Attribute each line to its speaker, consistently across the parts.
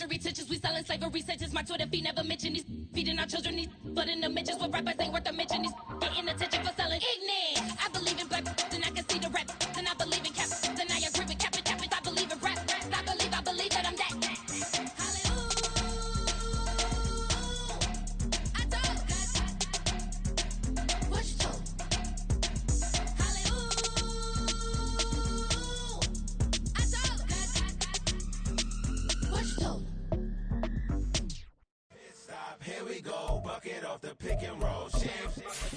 Speaker 1: century teachers, we selling slavery sentence. My Twitter feed never mention these feeding our children these, but in the mentions with rappers ain't worth a mention. These getting attention for selling ignorant. I believe in black and I can see the rap, and I believe in cap, and I agree with cap. I believe in rap, I believe that I'm that.
Speaker 2: Here we go, bucket off the pick and roll. Shit,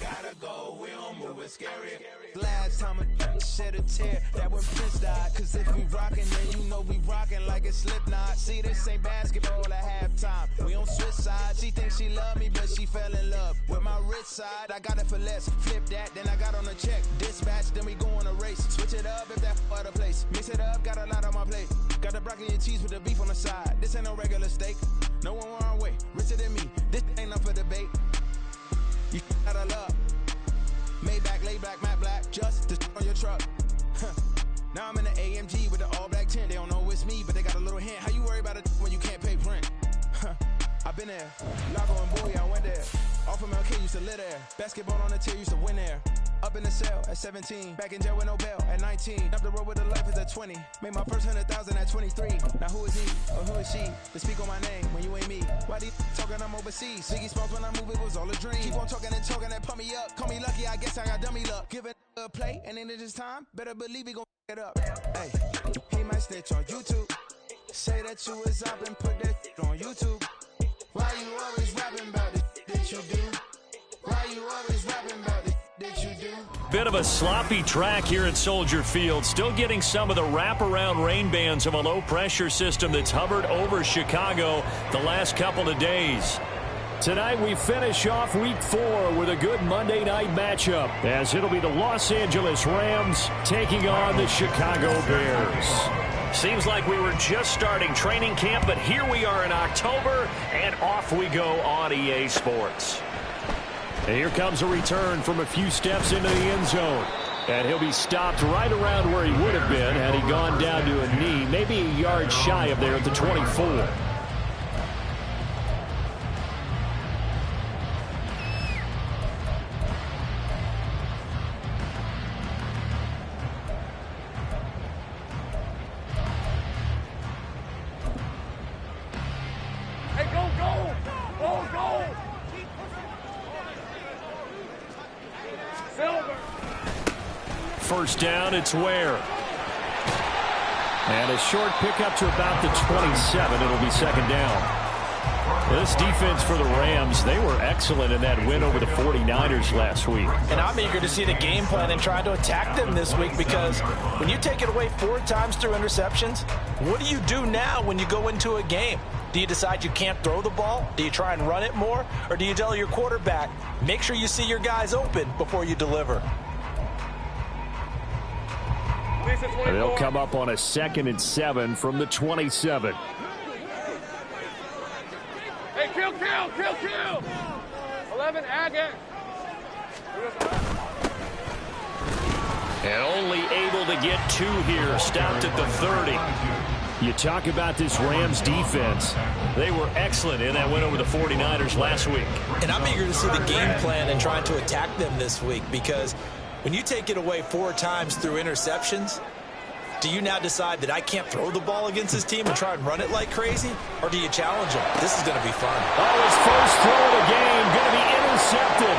Speaker 2: gotta go, we don't move it scary. Last time a shed a tear, that when Prince died. Cause if we rockin', then you know we rockin' like it's Slipknot. See, this ain't basketball at halftime. We on switch sides. She thinks she love me, but she fell in love with my rich side. I got it for less. Flip that, then I got on a check. Dispatch, then we go on a race. Switch it up if that other place. Mix it up, got a lot on my plate. Got the broccoli and cheese with the beef on the side. This ain't no regular steak. No one wrong way, richer than me. This ain't up for debate. You gotta love. Maybach, laid back, matte black, just to on your truck. Now I'm in the AMG with the all black tint. They don't know it's me, but they got a little hint. How you worry about it when you can't pay rent? I've been there. Lago and Bowie, I went there. Off of MLK, used to live there. Basketball on the tier, used to win there. Up in the cell at 17. Back in jail with no bail at 19. Up the road with a life is at 20. Made my first 100,000 at 23. Now who is he or who is she to speak on my name when you ain't me? Why they talking I'm overseas? Ziggy Smalls when I move, it was all a dream. Keep on talking and pump me up. Call me lucky, I guess I got dummy luck. Give it a play and then it's time. Better believe he gon' it up. Hey, he might snitch on YouTube. Say that you was up and put that on YouTube. Why you always rapping about it that you do? Why you always rapping about it that you do?
Speaker 3: Bit of a sloppy track here at Soldier Field. Still getting some of the wraparound rain bands of a low-pressure system that's hovered over Chicago the last couple of days. Tonight we finish off Week 4 with a good Monday night matchup, as it'll be the Los Angeles Rams taking on the Chicago Bears. Seems like we were just starting training camp, but here we are in October, and off we go on EA Sports. And here comes a return from a few steps into the end zone. And he'll be stopped right around where he would have been had he gone down to a knee, maybe a yard shy of there at the 24. First down, it's Ware. And a short pickup to about the 27. It'll be second down. This defense for the Rams, they were excellent in that win over the 49ers last week.
Speaker 4: And I'm eager to see the game plan and try to attack them this week, because when you take it away 4 times through interceptions, what do you do now when you go into a game? Do you decide you can't throw the ball? Do you try and run it more? Or do you tell your quarterback, make sure you see your guys open before you deliver?
Speaker 3: They'll come up on a 2nd and 7 from the 27.
Speaker 5: Hey, kill! 11, Agate.
Speaker 3: And only able to get 2 here, stopped at the 30. You talk about this Rams defense. They were excellent in that win over the 49ers last week.
Speaker 4: And I'm eager to see the game plan and trying to attack them this week, because when you take it away 4 times through interceptions, do you now decide that I can't throw the ball against this team and try and run it like crazy? Or do you challenge them? This is going to be fun.
Speaker 3: Oh, his first throw of the game going to be intercepted.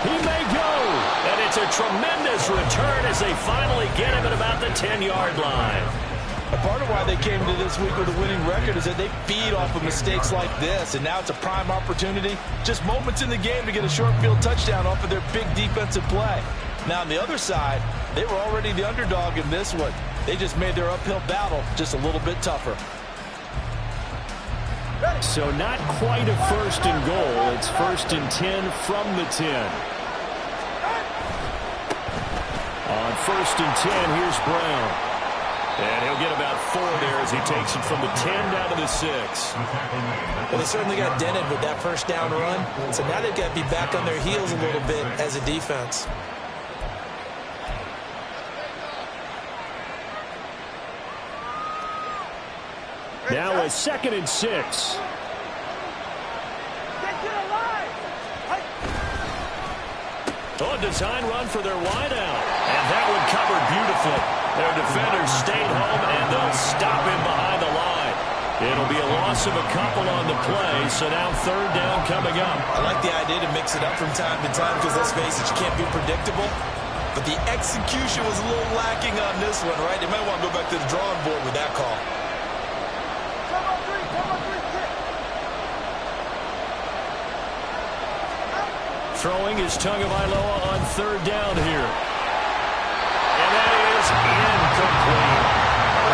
Speaker 3: He may go. And it's a tremendous return as they finally get him at about the 10-yard line.
Speaker 4: A part of why they came to this week with a winning record is that they feed off of mistakes like this, and now it's a prime opportunity, just moments in the game, to get a short field touchdown off of their big defensive play. Now on the other side, they were already the underdog in this one. They just made their uphill battle just a little bit tougher.
Speaker 3: So not quite a 1st and goal. It's 1st and 10 from the 10. On 1st and 10, here's Brown. And he'll get about 4 there as he takes it from the 10 down to the 6.
Speaker 4: Well, they certainly got dented with that first down run. So now they've got to be back on their heels a little bit as a defense.
Speaker 3: Now a 2nd and 6. A design run for their wideout. And that one covered beautifully. Their defenders stayed home, and they'll stop him behind the line. It'll be a loss of a couple on the play, so now 3rd down coming up.
Speaker 4: I like the idea to mix it up from time to time because, let's face it, you can't be predictable. But the execution was a little lacking on this one, right? They might want to go back to the drawing board with that call.
Speaker 3: Throwing is Tagovailoa on 3rd down here. And that is incomplete.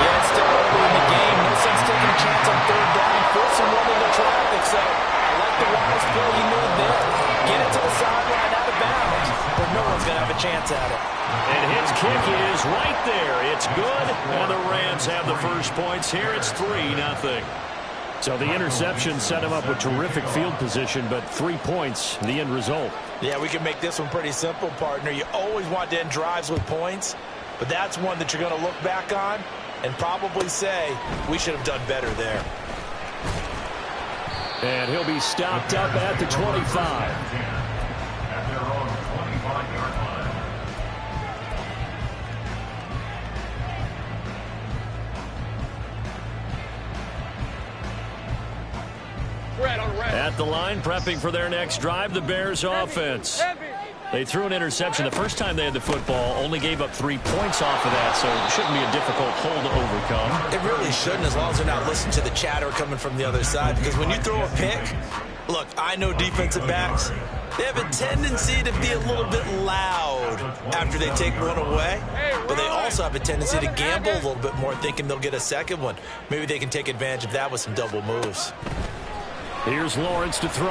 Speaker 4: Yeah, it's still early in the game. No sense taking a chance on 3rd down and forcing one into traffic. So I like the wise play he made there. Get it to the sideline out of bounds, but no one's going to have a chance at it.
Speaker 3: And his kick is right there. It's good, and the Rams have the first points here. It's 3-0. So the interception set him up with terrific field position, but 3 points, the end result.
Speaker 4: Yeah, we can make this one pretty simple, partner. You always want to end drives with points, but that's one that you're going to look back on and probably say, we should have done better there.
Speaker 3: And he'll be stopped up at the 25. At the line, prepping for their next drive, the Bears offense. They threw an interception. The first time they had the football, only gave up 3 points off of that, so it shouldn't be a difficult hole to overcome.
Speaker 4: It really shouldn't, as long as they're not listening to the chatter coming from the other side, because when you throw a pick, look, I know defensive backs, they have a tendency to be a little bit loud after they take one away, but they also have a tendency to gamble a little bit more, thinking they'll get a second one. Maybe they can take advantage of that with some double moves.
Speaker 3: Here's Lawrence to throw.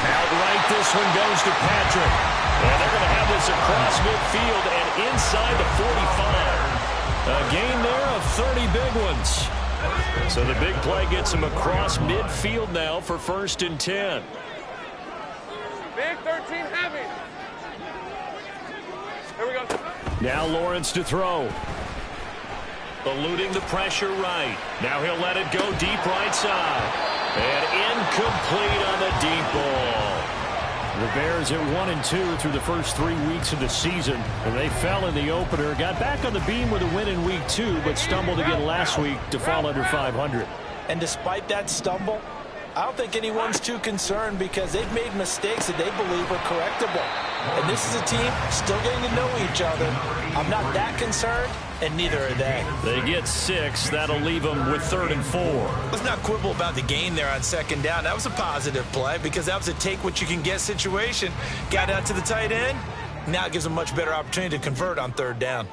Speaker 3: Outright, this one goes to Patrick. And they're going to have this across midfield and inside the 45. A gain there of 30 big ones. So the big play gets him across midfield now for 1st and 10.
Speaker 5: Big 13 heavy. Here we go.
Speaker 3: Now Lawrence to throw. Eluding the pressure right. Now he'll let it go deep right side. And incomplete on the deep ball. The Bears at 1-2 through the first 3 weeks of the season. And they fell in the opener. Got back on the beam with a win in week 2, but stumbled again last week to fall under 500.
Speaker 4: And despite that stumble, I don't think anyone's too concerned because they've made mistakes that they believe are correctable. And this is a team still getting to know each other. I'm not that concerned, and neither are they.
Speaker 3: They get 6. That'll leave them with 3rd and 4.
Speaker 4: Let's not quibble about the gain there on 2nd down. That was a positive play because that was a take-what-you-can-get situation. Got out to the tight end. Now it gives them a much better opportunity to convert on 3rd down.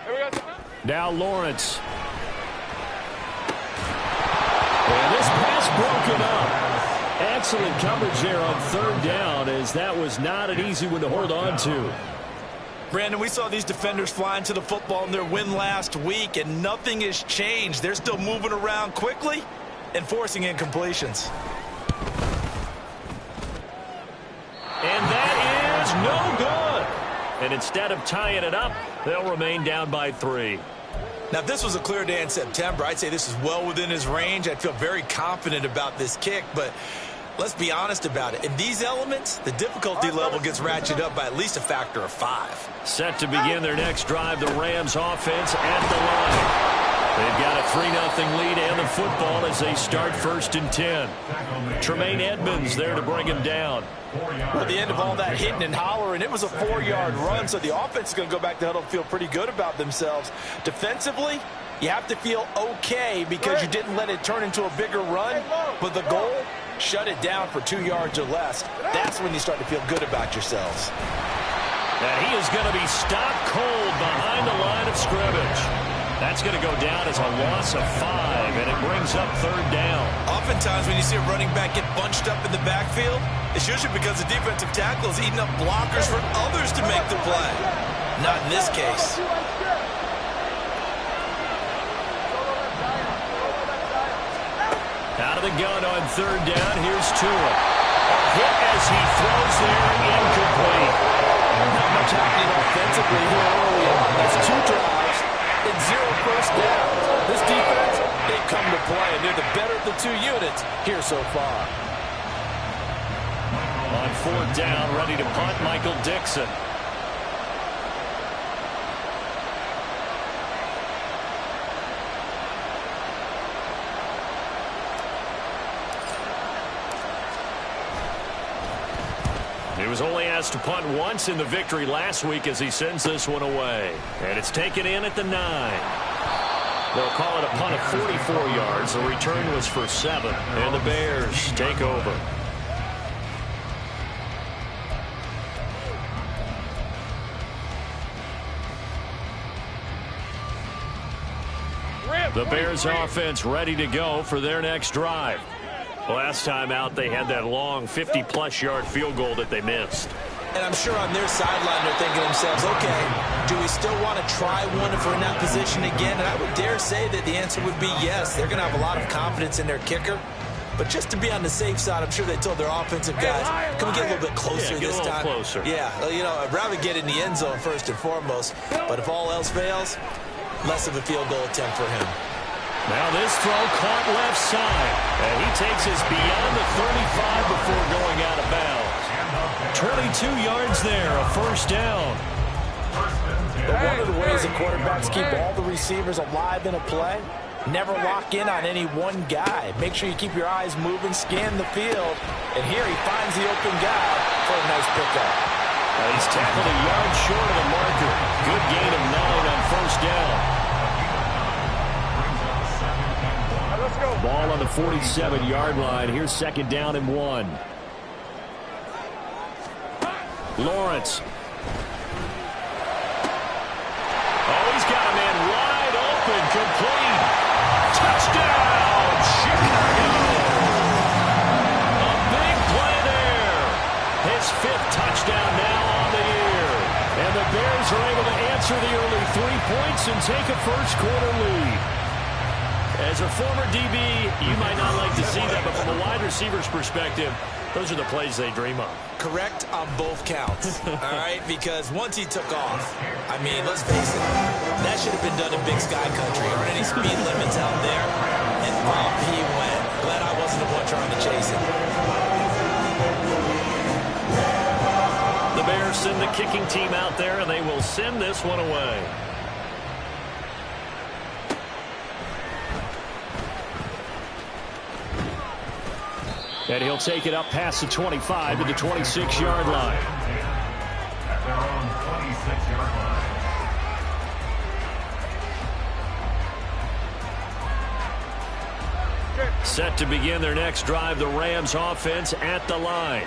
Speaker 5: Here we go.
Speaker 3: Now Lawrence. And this pass broken up. Excellent coverage there on 3rd down, as that was not an easy one to hold on to.
Speaker 4: Brandon, we saw these defenders flying to the football in their win last week, and nothing has changed. They're still moving around quickly and forcing incompletions.
Speaker 3: And that is no good. And instead of tying it up, they'll remain down by 3.
Speaker 4: Now, if this was a clear day in September, I'd say this is well within his range. I'd feel very confident about this kick, but let's be honest about it. In these elements, the difficulty level gets ratcheted up by at least a factor of 5.
Speaker 3: Set to begin their next drive, the Rams offense at the line. They've got a 3-0 lead and the football as they start 1st and 10. Tremaine Edmonds there to bring him down.
Speaker 4: At the end of all that hitting and hollering, it was a 4-yard run, so the offense is going to go back to huddle and feel pretty good about themselves. Defensively, you have to feel okay because you didn't let it turn into a bigger run, but the goal, shut it down for 2 yards or less. That's when you start to feel good about yourselves.
Speaker 3: And he is going to be stopped cold behind the line of scrimmage. That's going to go down as a loss of 5, and it brings up 3rd down.
Speaker 4: Oftentimes when you see a running back get bunched up in the backfield, it's usually because the defensive tackle is eating up blockers for others to make the play. Not in this case.
Speaker 3: Out of the gun on 3rd down, here's Tua. A hit as he throws there, incomplete.
Speaker 4: Not much happening offensively here early. That's 2 drives. two units here so far.
Speaker 3: On fourth down, ready to punt, Michael Dixon. He was only asked to punt once in the victory last week as he sends this one away. And it's taken in at the 9. They'll call it a punt of 44 yards. The return was for 7. And the Bears take over. The Bears offense ready to go for their next drive. Last time out, they had that long 50-plus yard field goal that they missed.
Speaker 4: And I'm sure on their sideline they're thinking to themselves, okay, do we still want to try one if we're in that position again? And I would dare say that the answer would be yes. They're going to have a lot of confidence in their kicker. But just to be on the safe side, I'm sure they told their offensive guys, can we get a little bit closer this time?
Speaker 3: Closer.
Speaker 4: Yeah, you know, I'd rather get in the end zone first and foremost. But if all else fails, less of a field goal attempt for him.
Speaker 3: Now this throw caught left side. And he takes us beyond the 35 before going out of bounds. 22 yards there, a first down.
Speaker 4: But one of the ways that quarterbacks keep all the receivers alive in a play, never lock in on any one guy. Make sure you keep your eyes moving, scan the field. And here he finds the open guy for a nice pickup.
Speaker 3: He's tackled a yard short of the marker. Good gain of 9 on first down.
Speaker 5: Let's go.
Speaker 3: Ball on the 47-yard line. Here's second down and 1. Lawrence. Oh, he's got a man wide open. Complete. Touchdown, Chicago. A big play there. His 5th touchdown now on the year. And the Bears are able to answer the early 3 points and take a first-quarter lead. As a former DB, you might not like to see that, but from a wide receiver's perspective, those are the plays they dream of.
Speaker 4: Correct on both counts, all right? Because once he took off, I mean, let's face it, that should have been done in Big Sky Country. Aren't any speed limits out there? And off he went. Glad I wasn't the one trying to chase him.
Speaker 3: The Bears send the kicking team out there, and they will send this one away. And he'll take it up past the 25 to the 26-yard line.
Speaker 6: At their own 26-yard line.
Speaker 3: Set to begin their next drive, the Rams offense at the line.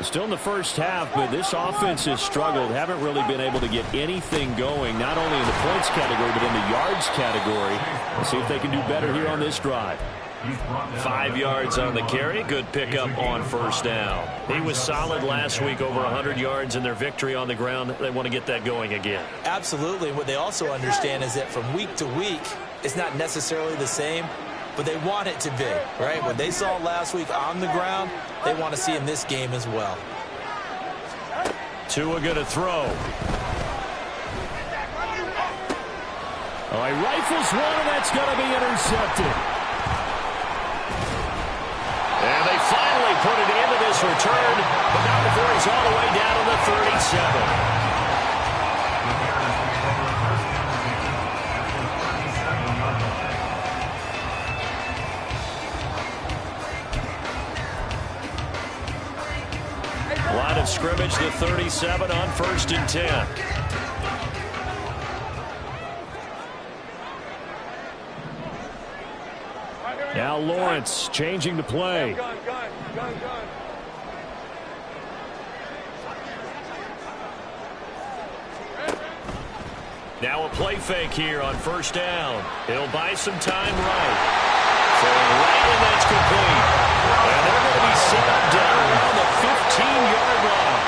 Speaker 3: Still in the first half, but this offense has struggled. Haven't really been able to get anything going, not only in the points category, but in the yards category. We'll see if they can do better here on this drive. 5 yards on the carry. Good pickup on first down. He was solid last week, over 100 yards in their victory on the ground. They want to get that going again.
Speaker 4: Absolutely. What they also understand is that from week to week, it's not necessarily the same, but they want it to be, right? What they saw last week on the ground, they want to see in this game as well.
Speaker 3: Tua going to throw. Oh, he rifles one, and that's going to be intercepted. And they finally put it into this return, but not before he's all the way down to the 37. Line of scrimmage, the 37 on 1st and 10. Now Lawrence changing the play.
Speaker 5: Gun.
Speaker 3: Now a play fake here on first down. He'll buy some time right. Throwing right, and that's complete. And they're going to be set up down around the 15-yard line.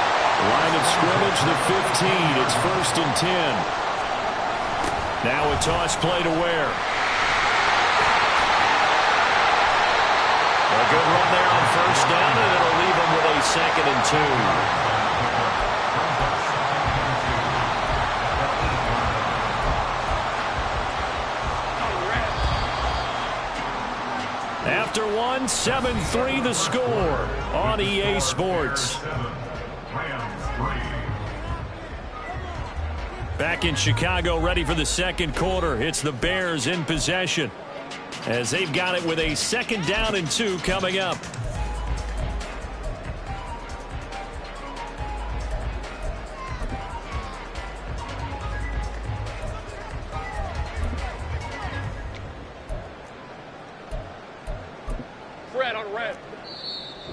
Speaker 3: Line of scrimmage, the 15. It's 1st and 10. Now a toss play to Ware. A good run there on first down, and it'll leave them with a 2nd and 2. after one. 7-3 the score on EA Sports. Back in Chicago, ready for the second quarter. It's the Bears in possession as they've got it with a 2nd down and 2 coming up.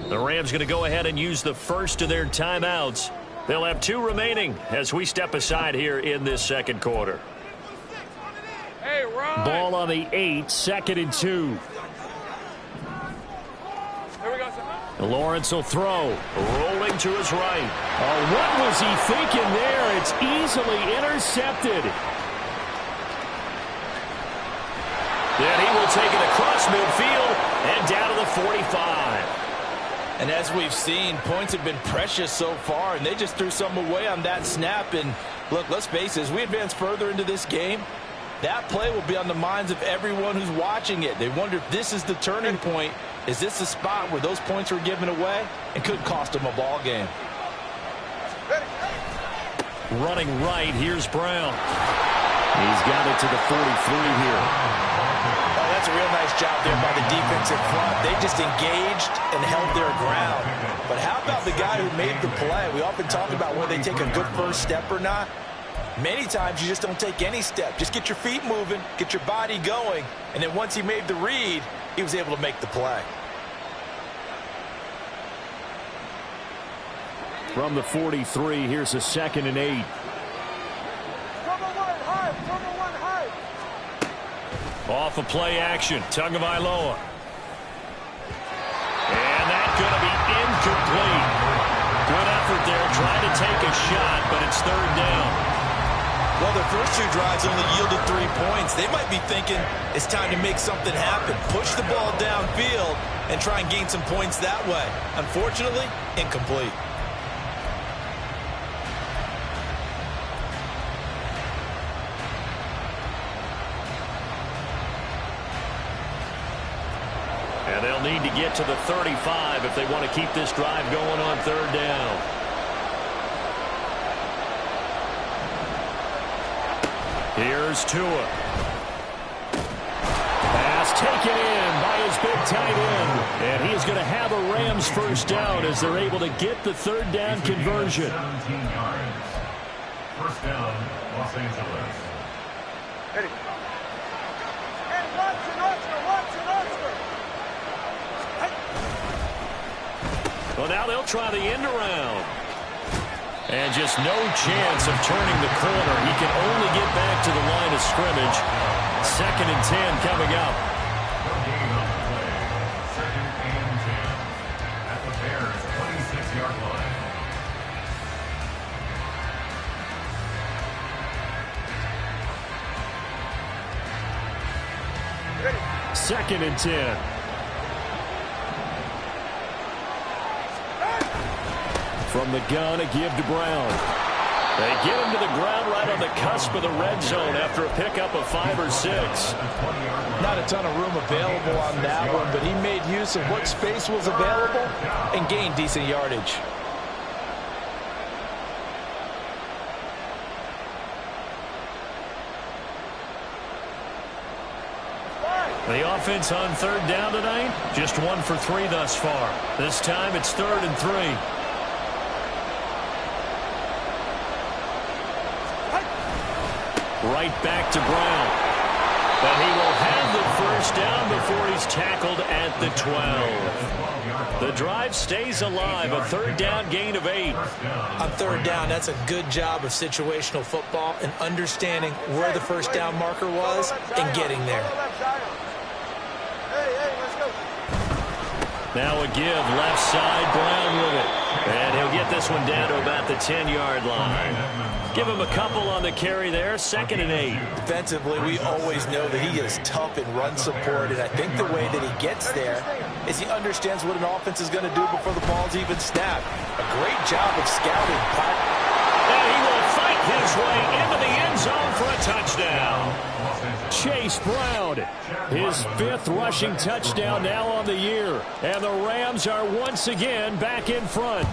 Speaker 3: The Rams going to go ahead and use the first of their timeouts. They'll have 2 remaining as we step aside here in this second quarter.
Speaker 5: Hey, Ron.
Speaker 3: Ball on the 8, 2nd and 2.
Speaker 5: Here we go, sir.
Speaker 3: Lawrence will throw. Rolling to his right. Oh, what was he thinking there? It's easily intercepted. Then he will take it across midfield and down to the 45.
Speaker 4: And as we've seen, points have been precious so far, and they just threw some away on that snap. And look, let's face it, as we advance further into this game, that play will be on the minds of everyone who's watching it. They wonder if this is the turning point. Is this the spot where those points were given away and could cost them a ball game?
Speaker 3: Running right, here's Brown. He's got it to the 43 here.
Speaker 4: Oh, that's a real nice job there by the defensive front. They just engaged and held their ground. But how about the guy who made the play? We often talk about whether they take a good first step or not. Many times you just don't take any step. Just get your feet moving, get your body going, and then once he made the read, he was able to make the play.
Speaker 3: From the 43, here's a 2nd and 8. Off of play action, Tagovailoa. And that's going to be incomplete. Good effort there, trying to take a shot, but it's 3rd down.
Speaker 4: Well, their first 2 drives only yielded 3 points. They might be thinking it's time to make something happen. Push the ball downfield and try and gain some points that way. Unfortunately, incomplete.
Speaker 3: And they'll need to get to the 35 if they want to keep this drive going on 3rd down. Here's Tua. Pass taken in by his big tight end. And he is going to have a Rams 1st down as they're able to get the 3rd down conversion.
Speaker 6: 17 yards. 1st down, Los Angeles.
Speaker 5: Ready. Hey, Watson.
Speaker 3: Well, now they'll try the end around. And just no chance of turning the corner. He can only get back to the line of scrimmage. 2nd and 10 coming up.
Speaker 6: No gain on the play. 2nd and 10 at the Bears' 26-yard line.
Speaker 5: Ready.
Speaker 3: 2nd and 10. From the gun, a give to Brown. They get him to the ground right on the cusp of the red zone after a pickup of 5 or 6.
Speaker 4: Not a ton of room available on that one, but he made use of what space was available and gained decent yardage.
Speaker 3: The offense on 3rd down tonight, just 1 for 3 thus far. This time it's 3rd and 3. Right back to Brown. But he will have the 1st down before he's tackled at the 12. The drive stays alive, a 3rd down gain of 8.
Speaker 4: On 3rd down, that's a good job of situational football and understanding where the 1st down marker was and getting there.
Speaker 3: Now a give, left side, Brown with it. And he'll get this one down to about the 10-yard line. Give him a couple on the carry there, 2nd and 8.
Speaker 4: Defensively, we always know that he is tough in run support, and I think the way that he gets there is he understands what an offense is going to do before the ball's even snapped. A great job of scouting. And
Speaker 3: he will fight his way into the end zone for a touchdown. Chase Brown, his 5th rushing touchdown now on the year. And the Rams are once again back in front.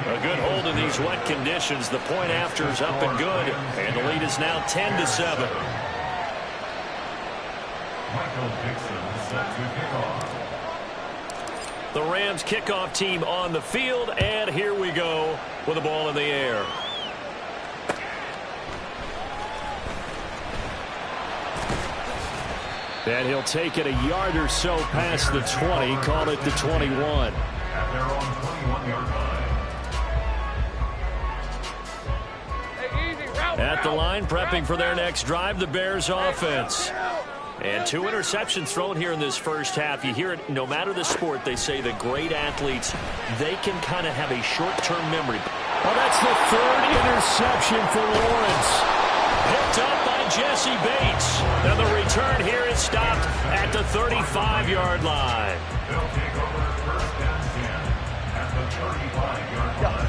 Speaker 3: A good hold in these wet conditions. The point after is up and good. And the lead is now 10-7.
Speaker 6: Michael Dixon set to kick off.
Speaker 3: The Rams kickoff team on the field. And here we go with the ball in the air. And he'll take it a yard or so past the 20. Call it the 21.
Speaker 6: At their own 21-yard line.
Speaker 3: At the line, prepping for their next drive, the Bears offense. And 2 interceptions thrown here in this first half. You hear it, no matter the sport, they say the great athletes, they can kind of have a short-term memory. Oh, that's the 3rd interception for Lawrence. Picked up by Jesse Bates. And the return here is stopped at the 35-yard line.
Speaker 6: They'll take over 1st and 10 at the 35-yard line.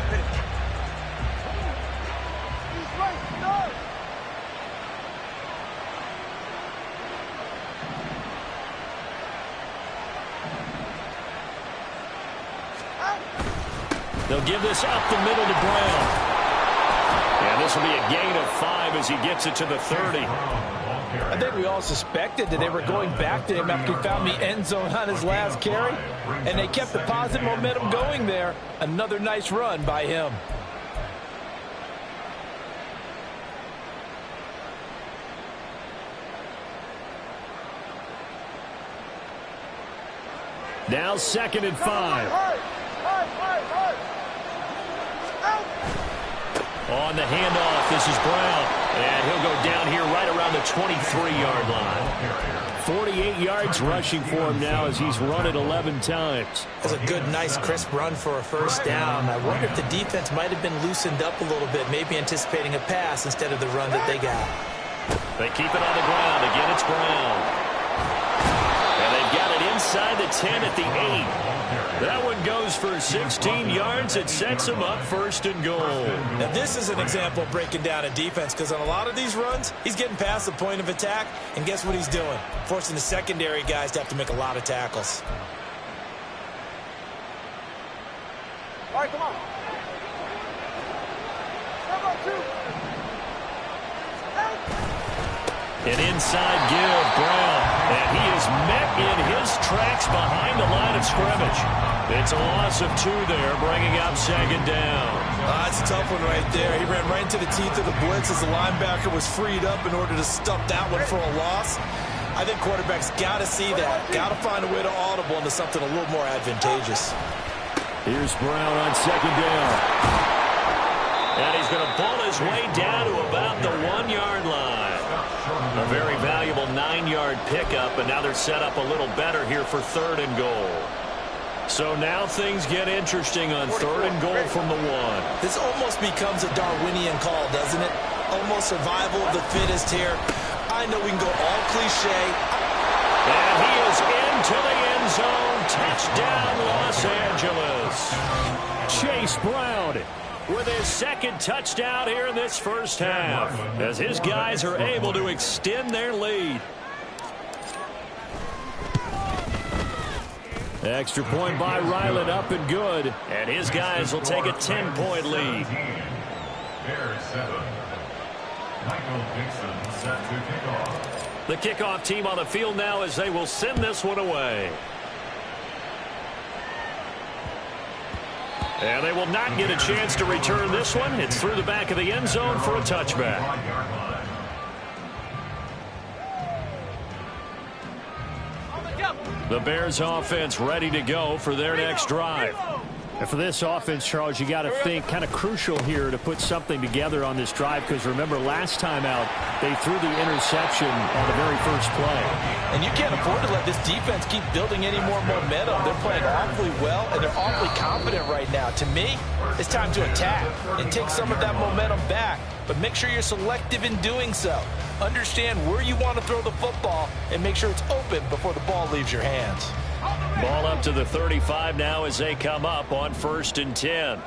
Speaker 3: They'll give this up the middle to Brown. And this will be a gain of 5 as he gets it to the 30.
Speaker 4: I think we all suspected that they were going back to him after he found the end zone on his last carry. And they kept the positive momentum going there. Another nice run by him.
Speaker 3: Now 2nd and 5. On the handoff, this is Brown. And he'll go down here right around the 23-yard line. 48 yards rushing for him now as he's run it 11 times.
Speaker 7: That's a good, nice, crisp run for a first down. I wonder if the defense might have been loosened up a little bit, maybe anticipating a pass instead of the run that they got.
Speaker 3: They keep it on the ground. Again, it's Brown. And they've got it inside the 10 at the 8. That one goes for 16 yards. It sets them up 1st and goal.
Speaker 7: Now, this is an example of breaking down a defense because on a lot of these runs, he's getting past the point of attack, and guess what he's doing? Forcing the secondary guys to have to make a lot of tackles.
Speaker 5: All right, come on.
Speaker 3: An inside give, Brown. And he is met in his tracks behind the line of scrimmage. It's a loss of 2 there, bringing up 2nd down.
Speaker 7: That's a tough one right there. He ran right into the teeth of the blitz as the linebacker was freed up in order to stop that one for a loss. I think quarterbacks got to see that. Got to find a way to audible into something a little more advantageous.
Speaker 3: Here's Brown on 2nd down. And he's going to pull his way down to about the 1-yard line. A very valuable 9-yard pickup, and now they're set up a little better here for 3rd and goal. So now things get interesting on 3rd and goal from the 1.
Speaker 7: This almost becomes a Darwinian call, doesn't it? Almost survival of the fittest here. I know we can go all cliche.
Speaker 3: And he is into the end zone. Touchdown, Los Angeles. Chase Brown with his 2nd touchdown here in this first half, as his guys are able to extend their lead. Extra point by Ryland, up and good, and his guys will take a 10-point lead.
Speaker 6: Bears 7. Michael Dixon set to kick off.
Speaker 3: The kickoff team on the field now as they will send this one away. And they will not get a chance to return this one. It's through the back of the end zone for a touchback. The Bears offense ready to go for their next drive.
Speaker 8: And for this offense, Charles, you got to think kind of crucial here to put something together on this drive, because remember last time out they threw the interception on the very first play.
Speaker 4: And you can't afford to let this defense keep building any more momentum. They're playing awfully well, and they're awfully confident right now. To me, it's time to attack and take some of that momentum back, but make sure you're selective in doing so. Understand where you want to throw the football and make sure it's open before the ball leaves your hands.
Speaker 3: Ball up to the 35 now as they come up on 1st and 10.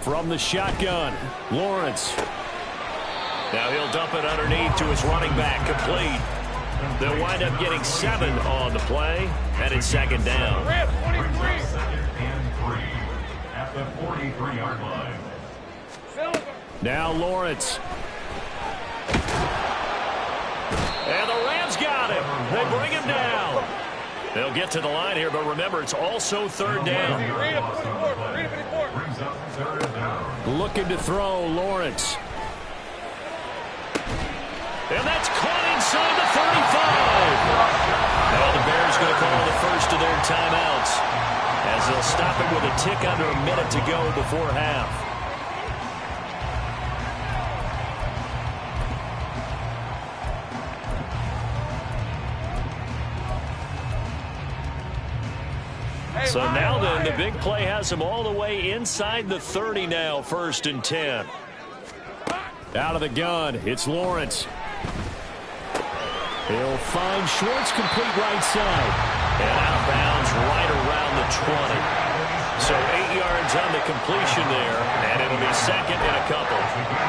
Speaker 3: From the shotgun, Lawrence. Now he'll dump it underneath to his running back, complete. They'll wind up getting 7 on the play, and it's second down.
Speaker 6: Second and 3 at the 43-yard line.
Speaker 8: Now Lawrence.
Speaker 3: And the Rams got him. They bring him down. They'll get to the line here, but remember, it's also third down.
Speaker 8: Looking to throw, Lawrence.
Speaker 3: And that's caught inside the 35. Now the Bears going to call the first of their timeouts as they'll stop it with a tick under a minute to go before half. So now then, the big play has them all the way inside the 30 now, 1st and 10.
Speaker 8: Out of the gun, it's Lawrence. He'll find Schwartz, complete right side.
Speaker 3: And out of bounds right around the 20. So 8 yards on the completion there, and it'll be second and a couple.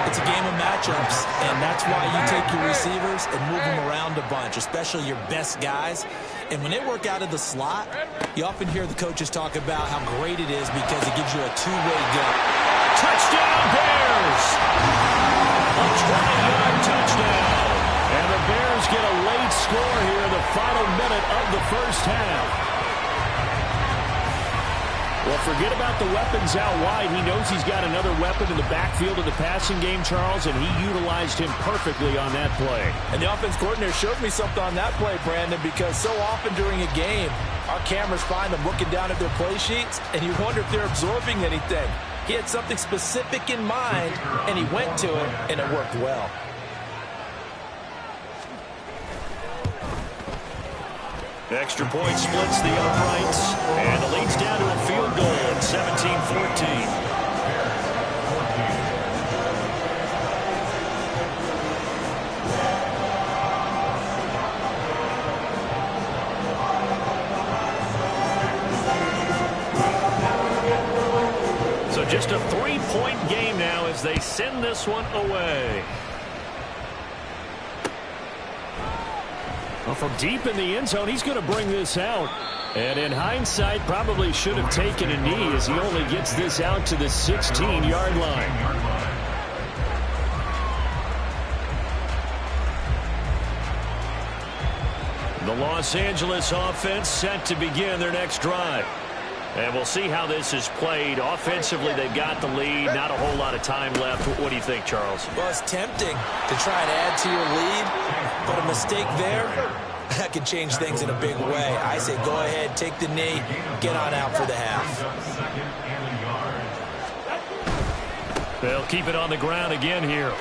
Speaker 7: It's a game of matchups, and that's why you take your receivers and move them around a bunch, especially your best guys. And when they work out of the slot, you often hear the coaches talk about how great it is because it gives you a two-way go.
Speaker 3: Touchdown, Bears! A 20-yard touchdown.
Speaker 8: And the Bears get a late score here in the final minute of the first half. Well, forget about the weapons out wide. He knows he's got another weapon in the backfield of the passing game, Charles, and he utilized him perfectly on that play.
Speaker 7: And the offense coordinator showed me something on that play, Brandon, because so often during a game, our cameras find them looking down at their play sheets, and you wonder if they're absorbing anything. He had something specific in mind, and he went to it, and it worked well.
Speaker 3: Extra point splits the uprights, and it leads down to a field goal at 17-14. So just a 3-point game now as they send this one away.
Speaker 8: Well, from deep in the end zone, he's going to bring this out. And in hindsight, probably should have taken a knee as he only gets this out to the 16-yard line. The Los Angeles offense set to begin their next drive. And we'll see how this is played. Offensively, they've got the lead. Not a whole lot of time left. What do you think, Charles?
Speaker 7: Well, it's tempting to try and add to your lead, but a mistake there, that could change things in a big way. I say go ahead, take the knee, get on out for the half.
Speaker 3: They'll keep it on the ground again here.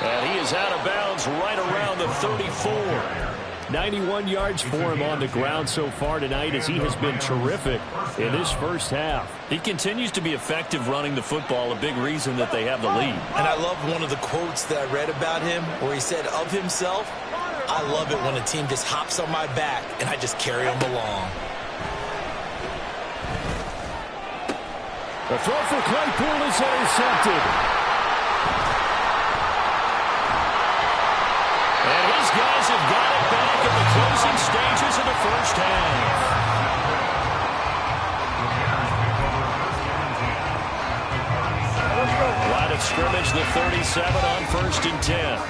Speaker 3: And he is out of bounds right around the 34.
Speaker 8: 91 yards for him on the ground so far tonight as he has been terrific in this first half.
Speaker 3: He continues to be effective running the football, a big reason that they have the lead.
Speaker 7: And I love one of the quotes that I read about him where he said of himself, I love it when a team just hops on my back and I just carry them along.
Speaker 8: The throw for Claypool is intercepted.
Speaker 3: And his guys have got it back in the closing stages of the first half. Line of scrimmage, the 37 on 1st and 10.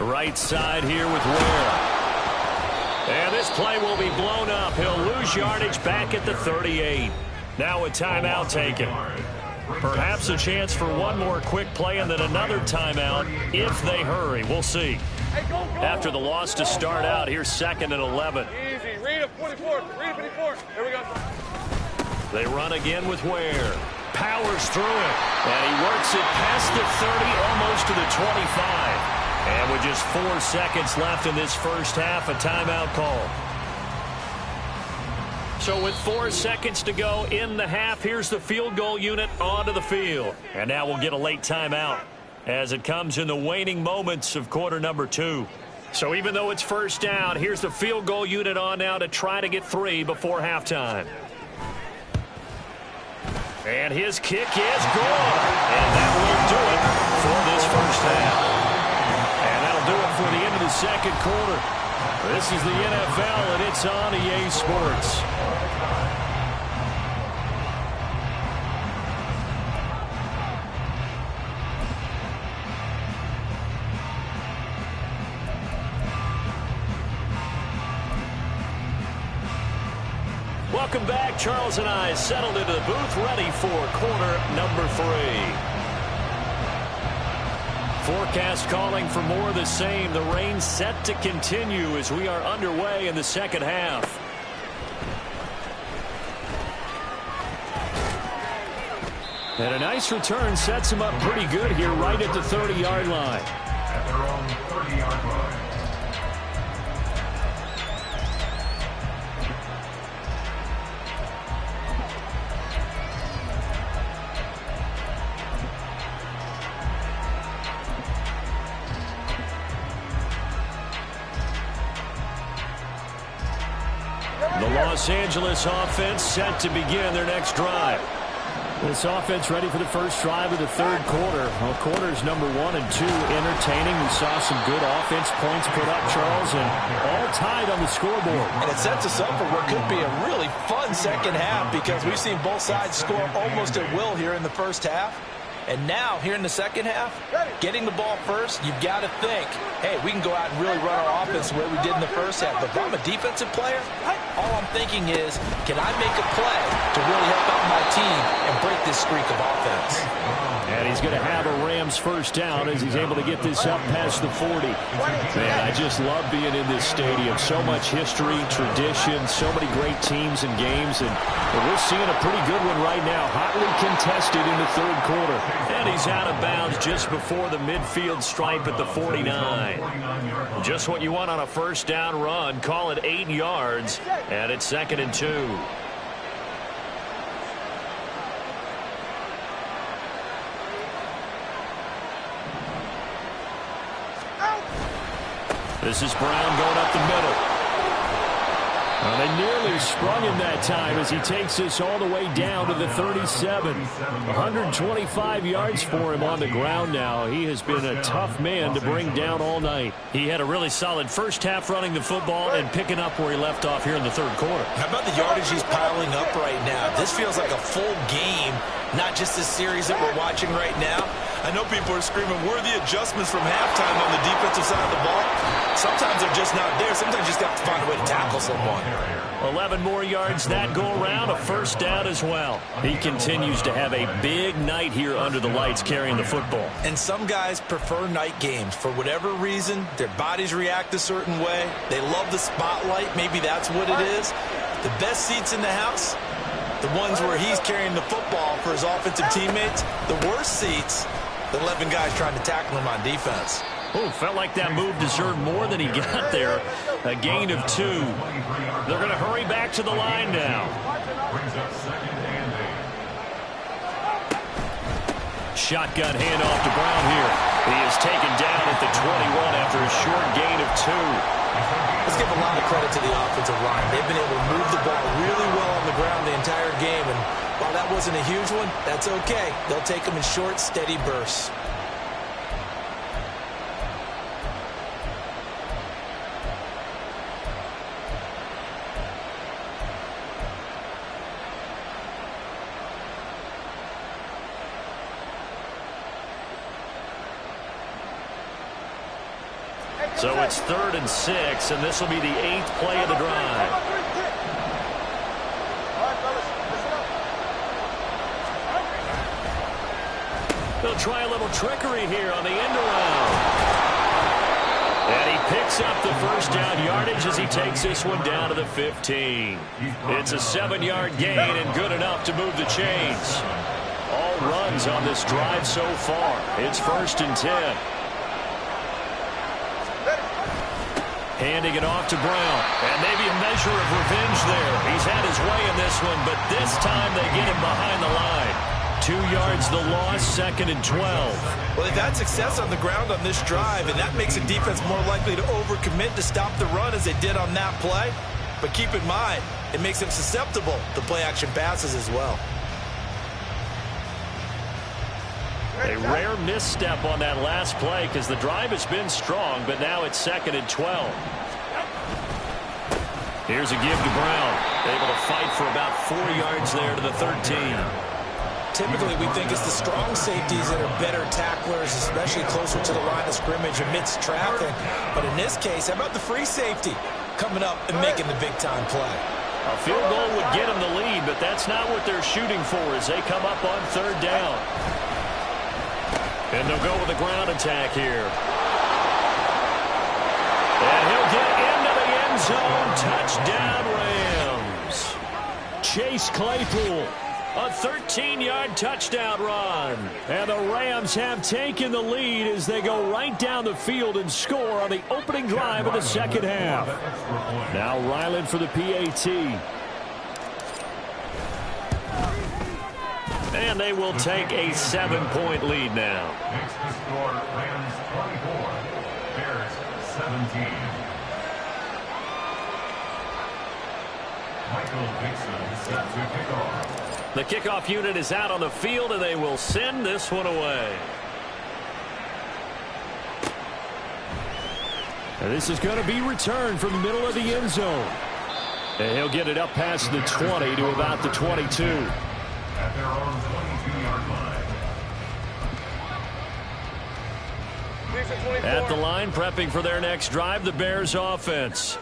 Speaker 3: Right side here with Ware. And this play will be blown up. He'll lose yardage back at the 38. Now a timeout taken. Perhaps a chance for one more quick play and then another timeout if they hurry. We'll see. After the loss to start out, here's 2nd and 11.
Speaker 5: Easy. Read it, 44. Read it, 54. Here we go.
Speaker 3: They run again with Ware. Powers through it. And he works it past the 30, almost to the 25. And with just 4 seconds left in this first half, a timeout call. So with 4 seconds to go in the half, here's the field goal unit onto the field. And now we'll get a late timeout as it comes in the waning moments of quarter number 2. So even though it's first down, here's the field goal unit on now to try to get 3 before halftime. And his kick is good. And that will do it for this first half. And that'll do it for the end of the second quarter. This is the NFL, and it's on EA Sports. Welcome back. Charles and I settled into the booth, ready for quarter number 3. Forecast calling for more of the same. The rain set to continue as we are underway in the second half. And a nice return sets him up pretty good here right at the 30-yard line.
Speaker 6: At their own 30-yard line.
Speaker 3: The Los Angeles offense set to begin their next drive. This offense ready for the first drive of the third quarter. Well, quarters number 1 and 2 entertaining. We saw some good offense points put up, Charles, and all tied on the scoreboard.
Speaker 7: And it sets us up for what could be a really fun second half because we've seen both sides score almost at will here in the first half. And now, here in the second half, getting the ball first, you've got to think, hey, we can go out and really run our offense the way we did in the first half. But if I'm a defensive player, all I'm thinking is, can I make a play to really help out my team and break this streak of offense?
Speaker 3: And he's going to have a Rams first down as he's able to get this up past the 40. Man, I just love being in this stadium. So much history, tradition, so many great teams and games. And we're seeing a pretty good one right now. Hotly contested in the third quarter. And he's out of bounds just before the midfield stripe at the 49. Just what you want on a first down run. Call it 8 yards. And it's 2nd and 2. This is Brown going up the middle. Well, they nearly sprung him that time as he takes this all the way down to the 37. 125 yards for him on the ground now. He has been a tough man to bring down all night. He had a really solid first half running the football and picking up where he left off here in the third quarter.
Speaker 7: How about the yardage he's piling up right now? This feels like a full game, not just a series that we're watching right now. I know people are screaming, where are the adjustments from halftime on the defensive side of the ball? Sometimes they're just not there. Sometimes you just got to find a way to tackle someone.
Speaker 3: 11 more yards that go around, a first down as well. He continues to have a big night here under the lights carrying the football.
Speaker 7: And some guys prefer night games. For whatever reason, their bodies react a certain way. They love the spotlight. Maybe that's what it is. The best seats in the house, the ones where he's carrying the football for his offensive teammates. The worst seats, the 11 guys trying to tackle him on defense.
Speaker 3: Oh, felt like that move deserved more than he got there. A gain of 2. They're going to hurry back to the line now. Shotgun handoff to Brown here. He is taken down at the 21 after a short gain of 2.
Speaker 7: Let's give a lot of credit to the offensive line. They've been able to move the ball really well on the ground the entire game. And while that wasn't a huge one, that's okay. They'll take them in short, steady bursts.
Speaker 3: So it's 3rd and 6, and this will be the 8th play of the drive. They'll try a little trickery here on the end around. And he picks up the first down yardage as he takes this one down to the 15. It's a 7-yard gain and good enough to move the chains. All runs on this drive so far. It's 1st and 10. Handing it off to Brown. And maybe a measure of revenge there. He's had his way in this one, but this time they get him behind the line. 2 yards the loss, 2nd and 12.
Speaker 7: Well, they've had success on the ground on this drive, and that makes a defense more likely to overcommit to stop the run as they did on that play. But keep in mind, it makes them susceptible to play-action passes as well.
Speaker 3: A rare misstep on that last play because the drive has been strong, but now it's 2nd and 12. Here's a give to Brown. Able to fight for about 4 yards there to the 13.
Speaker 7: Typically, we think it's the strong safeties that are better tacklers, especially closer to the line of scrimmage amidst traffic. But in this case, how about the free safety coming up and making the big-time play?
Speaker 3: A field goal would get them the lead, but that's not what they're shooting for as they come up on 3rd down. And they'll go with a ground attack here. And he'll get into the end zone. Touchdown, Rams. Chase Claypool. A 13-yard touchdown run. And the Rams have taken the lead as they go right down the field and score on the opening drive of the second half. Now Ryland for the PAT. And they will take a 7-point lead now.
Speaker 6: Makes the score Rams 24, Bears 17. Michael Dixon set to kick off.
Speaker 3: The kickoff unit is out on the field, and they will send this one away.
Speaker 8: And this is going to be returned from the middle of the end zone. And he'll get it up past the 20 to about the 22.
Speaker 6: At their own 22-yard line.
Speaker 3: At the line, prepping for their next drive, the Bears offense.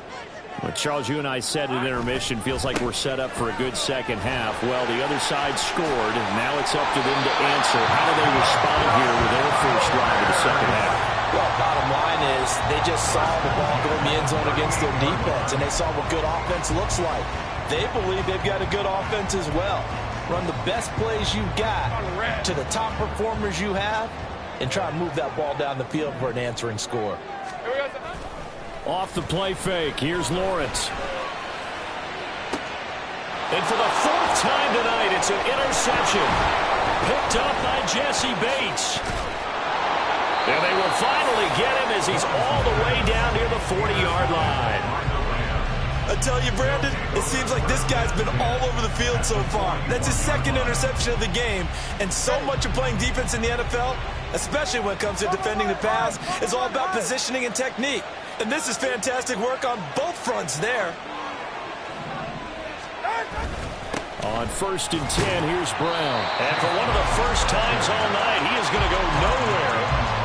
Speaker 8: Well, Charles, you and I said at intermission, feels like we're set up for a good second half. Well, the other side scored, and now it's up to them to answer. How do they respond here with their first drive of the second half?
Speaker 7: Well, bottom line is they just saw the ball go in the end zone against their defense, and they saw what good offense looks like. They believe they've got a good offense as well. Run the best plays you've got to the top performers you have, and try and move that ball down the field for an answering score.
Speaker 8: Off the play fake, here's Lawrence.
Speaker 3: And for the 4th time tonight, it's an interception. Picked up by Jesse Bates. And they will finally get him as he's all the way down near the 40-yard line.
Speaker 7: I tell you, Brandon, it seems like this guy's been all over the field so far. That's his 2nd interception of the game. And so much of playing defense in the NFL, especially when it comes to defending the pass, is all about positioning and technique. And this is fantastic work on both fronts there.
Speaker 8: On 1st and 10, here's Brown.
Speaker 3: And for one of the first times all night, he is going to go nowhere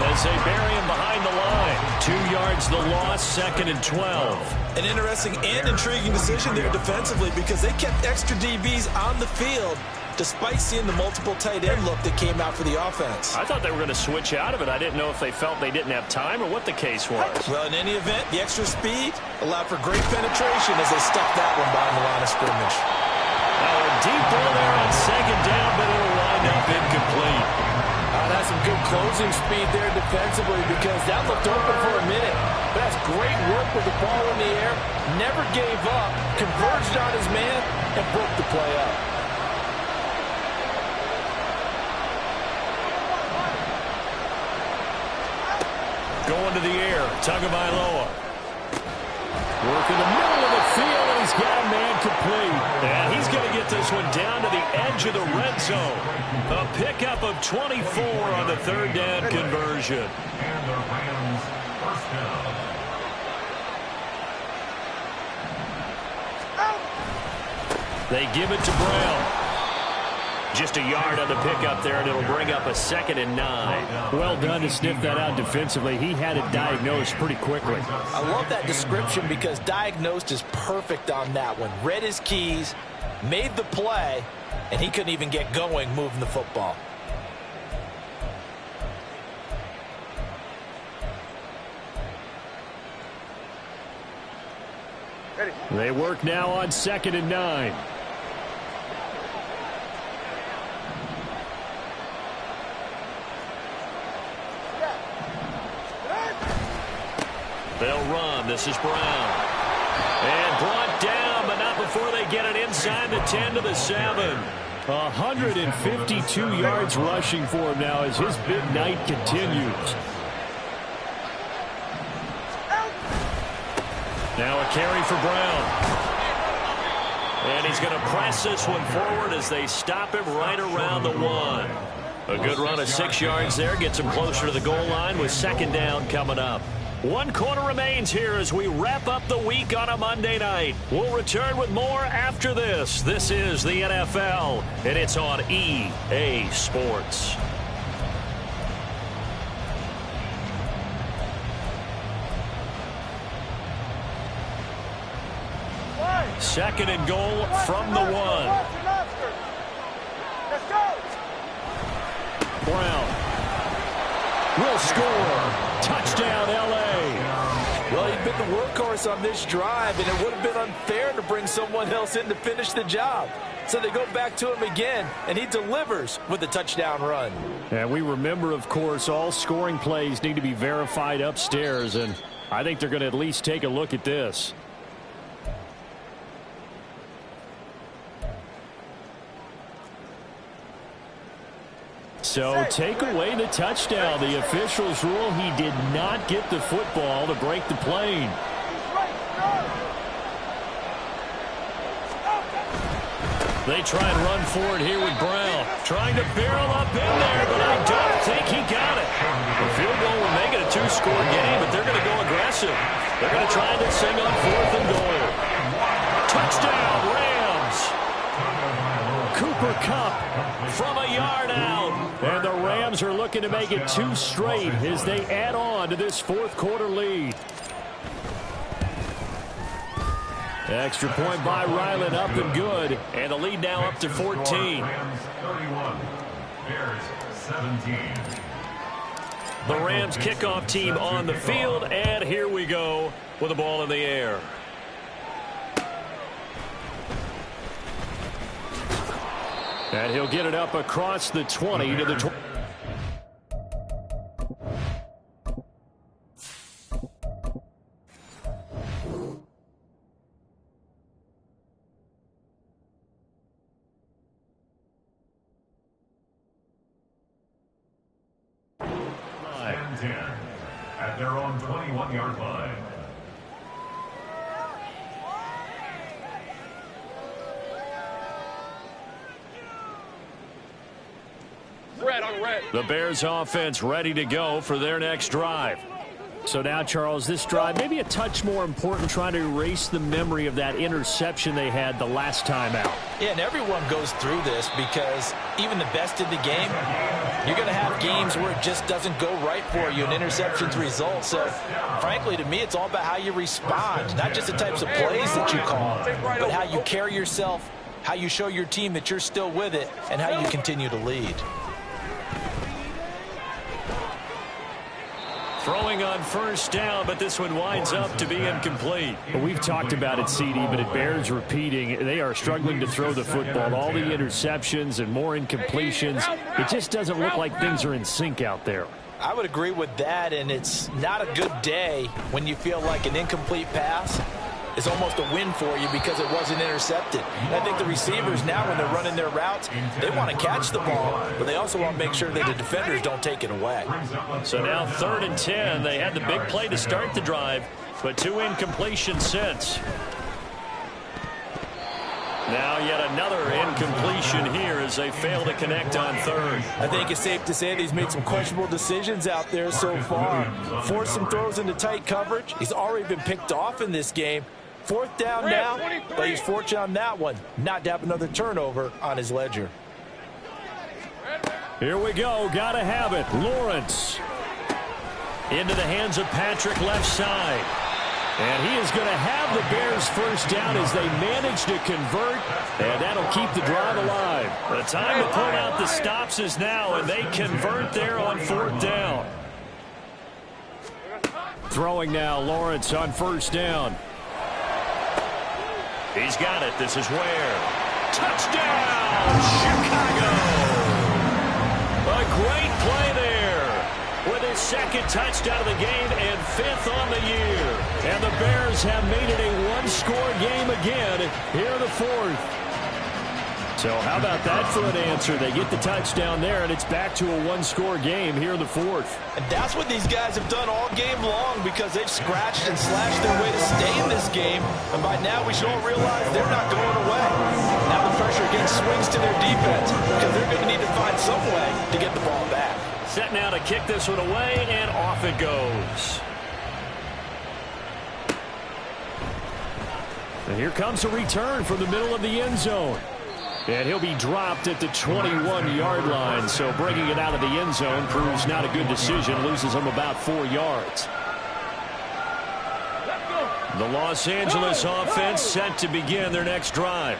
Speaker 3: as they bury him behind the line.
Speaker 8: 2 yards the loss, 2nd and 12.
Speaker 7: An interesting and intriguing decision there defensively because they kept extra DBs on the field despite seeing the multiple tight end look that came out for the offense.
Speaker 3: I thought they were going to switch out of it. I didn't know if they felt they didn't have time or what the case was.
Speaker 7: Well, in any event, the extra speed allowed for great penetration as they stuffed that one behind the line of scrimmage.
Speaker 3: A deep ball there on 2nd down, but it'll wind up incomplete.
Speaker 9: That's some good closing speed there defensively because that looked open for a minute. That's great work with the ball in the air. Never gave up, converged on his man, and broke the play up.
Speaker 3: Going to the air, Tagovailoa.
Speaker 8: Work in the middle of the field, and he's got a man complete.
Speaker 3: And he's going to get this one down to the edge of the red zone. A pickup of 24 on the 3rd down conversion.
Speaker 6: And the Rams first down.
Speaker 3: They give it to Brown. Just a yard on the pickup there, and it'll bring up a 2nd and 9.
Speaker 8: Well done to sniff that out defensively. He had it diagnosed pretty quickly.
Speaker 7: I love that description because diagnosed is perfect on that one. Read his keys, made the play, and he couldn't even get going moving the football.
Speaker 8: They work now on 2nd and 9.
Speaker 3: They'll run. This is Brown. And brought down, but not before they get it inside the 10 to the 7.
Speaker 8: 152 yards rushing for him now as his big night continues.
Speaker 3: Now a carry for Brown. And he's going to press this one forward as they stop him right around the 1. A good run of 6 yards there gets him closer to the goal line with second down coming up. 1 quarter remains here as we wrap up the week on a Monday night. We'll return with more after this. This is the NFL, and it's on EA Sports. Second and goal from the 1. Brown will score. Touchdown, L.A.
Speaker 4: Well, he'd been the workhorse on this drive, and it would have been unfair to bring someone else in to finish the job. So they go back to him again, and he delivers with a touchdown run.
Speaker 3: And we remember, of course, all scoring plays need to be verified upstairs, and I think they're going to at least take a look at this. So take away the touchdown. The officials rule he did not get the football to break the plane. They try and run for it here with Brown. Trying to barrel up in there, but I don't think he got it. The field goal will make it a 2-score game, but they're going to go aggressive. They're going to try this thing on 4th and goal. Touchdown, Rams. Cooper Kupp from a yard out. And the Rams are looking to make it 2 straight as they add on to this 4th quarter lead. Extra point by Ryland, up and good. And the lead now up to 14.
Speaker 6: Rams 31, Bears 17.
Speaker 3: The Rams kickoff team on the field, and here we go with the ball in the air. And he'll get it up across the 20 to the 20.
Speaker 6: At their own 21-yard line.
Speaker 5: Red on red.
Speaker 3: The Bears offense ready to go for their next drive. So now, Charles, this drive maybe a touch more important, trying to erase the memory of that interception they had the last time out.
Speaker 4: Yeah, and everyone goes through this because even the best in the game, you're going to have games where it just doesn't go right for you, and interceptions result. So, frankly, to me, it's all about how you respond, not just the types of plays that you call, but how you carry yourself, how you show your team that you're still with it, and how you continue to lead.
Speaker 3: Throwing on first down, but this one winds up to be incomplete. Well, we've talked about it, CD, but it bears repeating. They are struggling to throw the football. All the interceptions and more incompletions. It just doesn't look like things are in sync out there.
Speaker 4: I would agree with that, and it's not a good day when you feel like an incomplete pass is almost a win for you because it wasn't intercepted. And I think the receivers now, when they're running their routes, they want to catch the ball, but they also want to make sure that the defenders don't take it away.
Speaker 3: So now 3rd and 10. They had the big play to start the drive, but 2 incompletions since. Now yet another incompletion here as they fail to connect on 3rd.
Speaker 4: I think it's safe to say that he's made some questionable decisions out there so far. Forced some throws into tight coverage. He's already been picked off in this game. 4th down now, but he's fortunate on that one not to have another turnover on his ledger.
Speaker 3: Here we go. Got to have it. Lawrence into the hands of Patrick, left side. And he is going to have the Bears first down as they manage to convert, and that'll keep the drive alive. The time to pull out the stops is now, and they convert there on 4th down. Throwing now, Lawrence on first down. He's got it. This is Ware. Touchdown, Chicago! A great play there with his 2nd touchdown of the game and 5th on the year. And the Bears have made it a 1-score game again here in the 4th. So how about that for an answer? They get the touchdown there, and it's back to a 1-score game here in the 4th.
Speaker 4: And that's what these guys have done all game long because they've scratched and slashed their way to stay in this game. And by now we should all realize they're not going away. Now the pressure again swings to their defense because they're going to need to find some way to to get the ball back.
Speaker 3: Set now to kick this one away, and off it goes. And here comes a return from the middle of the end zone. And he'll be dropped at the 21-yard line. So bringing it out of the end zone proves not a good decision. Loses him about 4 yards. The Los Angeles offense set to begin their next drive.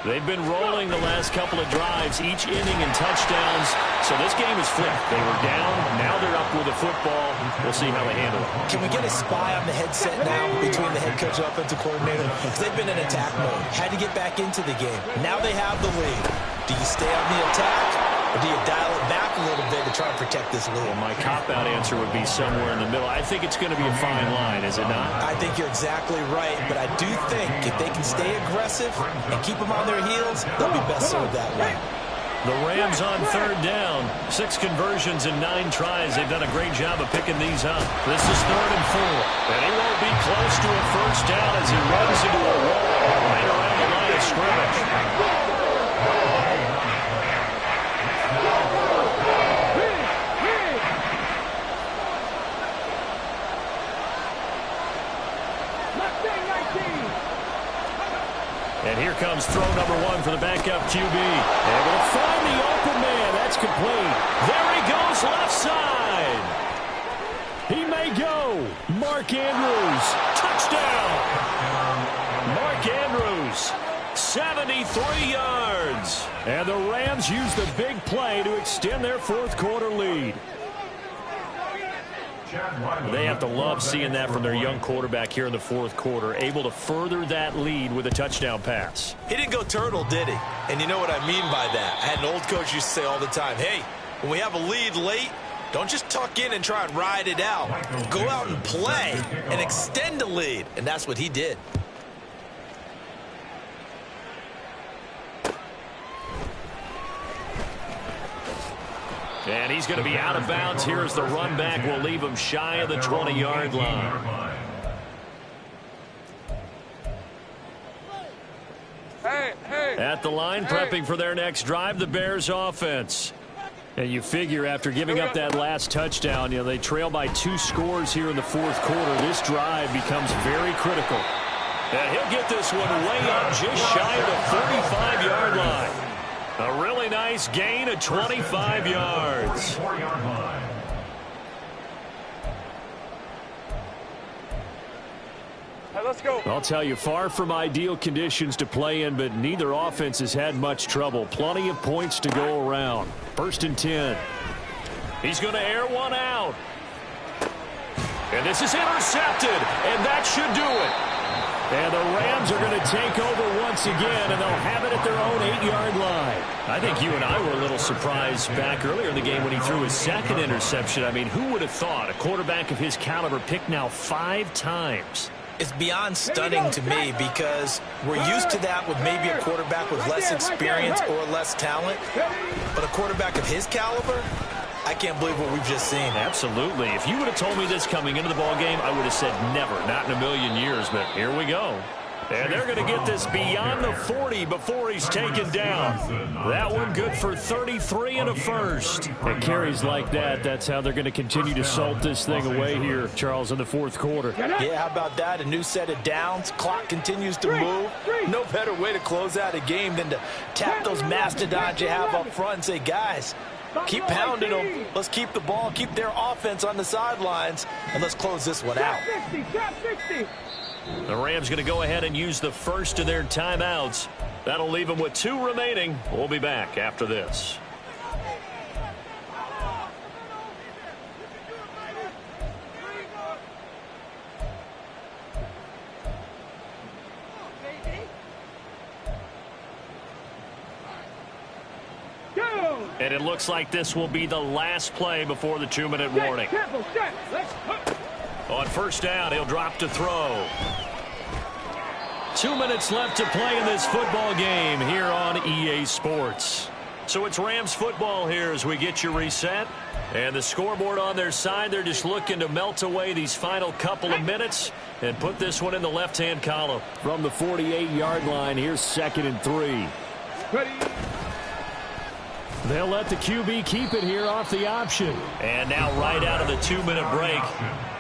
Speaker 3: They've been rolling the last couple of drives, each inning in touchdowns. So this game is flipped. They were down. Now they're up with the football. We'll see how they handle it.
Speaker 4: Can we get a spy on the headset now between the head coach and offensive coordinator? Because they've been in attack mode. Had to get back into the game. Now they have the lead. Do you stay on the attack, or do you dial it back a little bit to try and protect this lead?
Speaker 3: Well, my cop-out answer would be somewhere in the middle. I think it's going to be a fine line, is it not?
Speaker 4: I think you're exactly right, but I do think if they can stay aggressive and keep them on their heels, they'll be best served that way.
Speaker 3: The Rams on third down. 6 conversions in 9 tries. They've done a great job of picking these up. This is 3rd and 4. And he won't be close to a first down as he runs into a wall right around the line of scrimmage. And here comes throw number 1 for the backup QB. And will find the open man. That's complete. There he goes, left side. He may go. Mark Andrews, touchdown. Mark Andrews, 73 yards. And the Rams use the big play to extend their 4th quarter lead. They have to love seeing that from their young quarterback here in the 4th quarter, able to further that lead with a touchdown pass.
Speaker 4: He didn't go turtle, did he? And you know what I mean by that. I had an old coach used to say all the time, hey, when we have a lead late, don't just tuck in and try and ride it out. Go out and play and extend the lead. And that's what he did.
Speaker 3: And he's going to be out of bounds here as the run back will leave him shy of the 20-yard line. At the line, prepping for their next drive, the Bears offense. And you figure after giving up that last touchdown, you know, they trail by 2 scores here in the 4th quarter. This drive becomes very critical. And he'll get this one way up just shy of the 35-yard line. A really nice gain of 25 yards.
Speaker 5: Let's go.
Speaker 3: I'll tell you, far from ideal conditions to play in, but neither offense has had much trouble. Plenty of points to go around. 1st and 10. He's going to air one out. And this is intercepted, and that should do it. And the Rams are going to take over once again, and they'll have it at their own 8-yard line. I think you and I were a little surprised back earlier in the game when he threw his 2nd interception. I mean, who would have thought a quarterback of his caliber picked now 5 times?
Speaker 4: It's beyond stunning to me because we're used to that with maybe a quarterback with less experience or less talent. But a quarterback of his caliber, I can't believe what we've just seen.
Speaker 3: Absolutely. If you would have told me this coming into the ballgame, I would have said never, not in a million years. But here we go. And they're going to get this beyond the 40 before he's taken down. That one good for 33 and a first. And carries like that, that's how they're going to continue to salt this thing away here, Charles, in the 4th quarter.
Speaker 4: Yeah, how about that? A new set of downs. Clock continues to move. No better way to close out a game than to tap those mastodons you have up front and say, guys, keep pounding them. Let's keep the ball, keep their offense on the sidelines, and let's close this one out.
Speaker 3: The Rams going to go ahead and use the first of their timeouts. That'll leave them with 2 remaining. We'll be back after this. And it looks like this will be the last play before the 2-minute warning. On 1st down, he'll drop to throw. 2 minutes left to play in this football game here on EA Sports. So it's Rams football here as we get you reset. And the scoreboard on their side, they're just looking to melt away these final couple of minutes and put this one in the left-hand column. From the 48-yard line, here's 2nd and 3.
Speaker 5: Ready.
Speaker 3: They'll let the QB keep it here off the option.
Speaker 8: And now right out of the 2-minute break,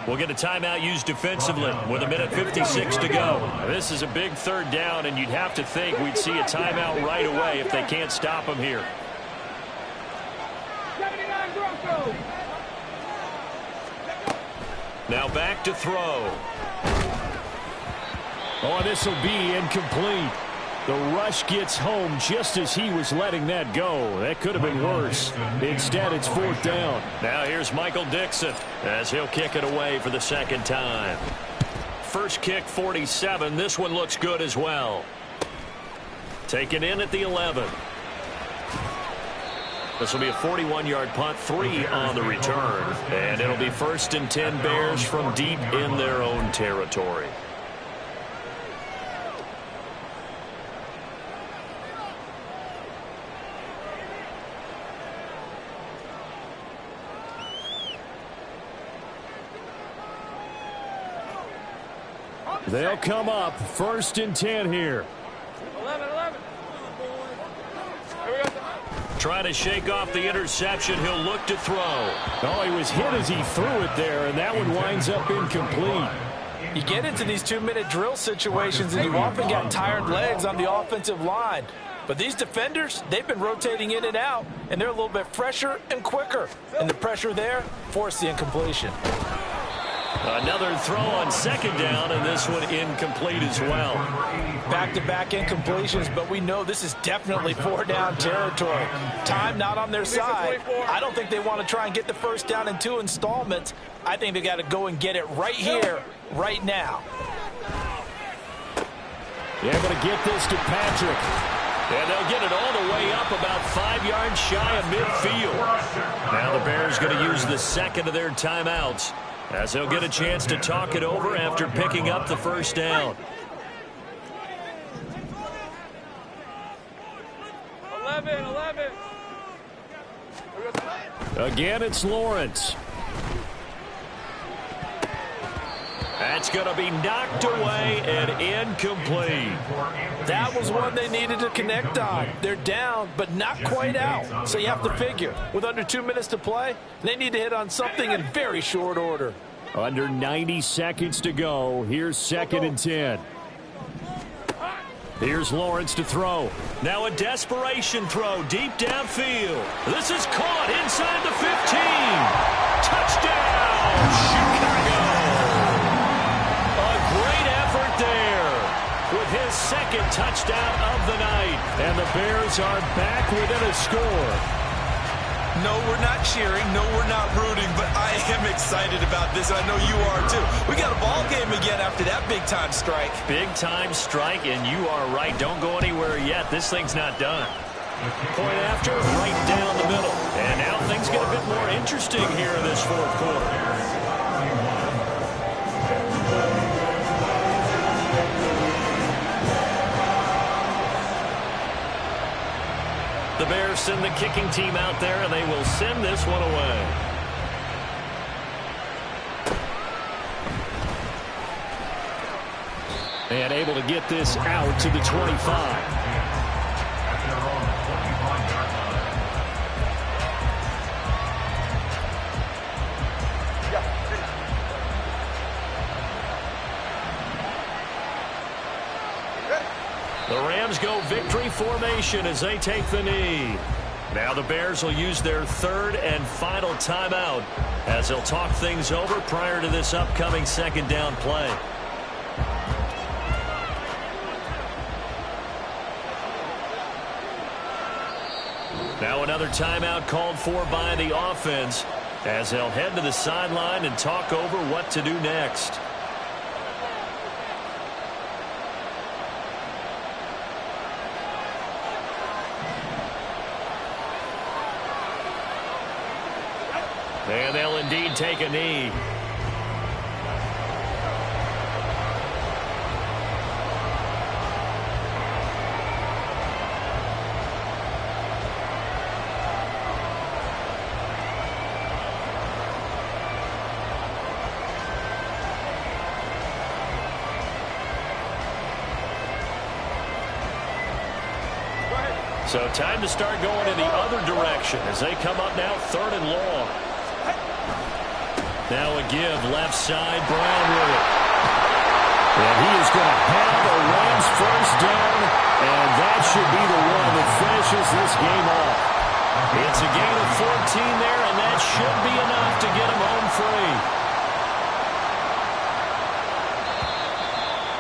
Speaker 8: we'll get a timeout used defensively with 1:56 to go. This is a big third down, and you'd have to think we'd see a timeout right away if they can't stop them here. Now back to throw.
Speaker 3: Oh, this will be incomplete. The rush gets home just as he was letting that go. That could have been worse. Instead, it's 4th down.
Speaker 8: Now here's Michael Dixon as he'll kick it away for the second time. First kick, 47. This one looks good as well. Taken in at the 11. This will be a 41-yard punt, 3 on the return. And it'll be 1st and 10 Bears from deep in their own territory.
Speaker 3: They'll come up 1st and 10 here.
Speaker 5: 11.
Speaker 8: Trying to shake off the interception. He'll look to throw.
Speaker 3: Oh, he was hit as he threw it there, and that one winds up incomplete.
Speaker 4: You get into these 2-minute drill situations, and you often got tired legs on the offensive line. But these defenders, they've been rotating in and out, and they're a little bit fresher and quicker. And the pressure there forced the incompletion.
Speaker 8: Another throw on 2nd down, and this one incomplete as well.
Speaker 4: Back-to-back incompletions, but we know this is definitely 4-down territory. Time not on their side. I don't think they want to try and get the 1st down in 2 installments. I think they got to go and get it right here, right now.
Speaker 3: Able to get this to Patrick.
Speaker 8: And they'll get it all the way up about 5 yards shy of midfield. Now the Bears going to use the second of their timeouts, as they'll get a chance to talk it over after picking up the 1st down.
Speaker 5: 11.
Speaker 3: Again, it's Lawrence.
Speaker 8: That's going to be knocked away and incomplete.
Speaker 4: That was one they needed to connect on. They're down, but not quite out. So you have to figure, with under 2 minutes to play, they need to hit on something in very short order.
Speaker 3: Under 90 seconds to go. Here's 2nd and 10. Here's Lawrence to throw.
Speaker 8: Now a desperation throw deep downfield. This is caught inside the 15. Touchdown, Chicago. A great effort there with his 2nd touchdown of the night.
Speaker 3: And the Bears are back within a score.
Speaker 7: No, we're not cheering. No, we're not rooting. But I am excited about this. I know you are, too. We got a ball game again after that big-time strike.
Speaker 8: Big-time strike, and you are right. Don't go anywhere yet. This thing's not done. Point after, right down the middle. And now things get a bit more interesting here in this 4th quarter. The Bears send the kicking team out there, and they will send this one away.
Speaker 3: And able to get this out to the 25.
Speaker 8: The Rams go victory formation as they take the knee. Now the Bears will use their 3rd and final timeout as they'll talk things over prior to this upcoming 2nd down play. Now another timeout called for by the offense as they'll head to the sideline and talk over what to do next. And they'll indeed take a knee.
Speaker 3: So time to start going in the other direction as they come up now 3rd and long. Now a give left side, Brown with it. And he is going to have a Rams first down, and that should be the one that finishes this game off. It's a gain of 14 there, and that should be enough to get him home free.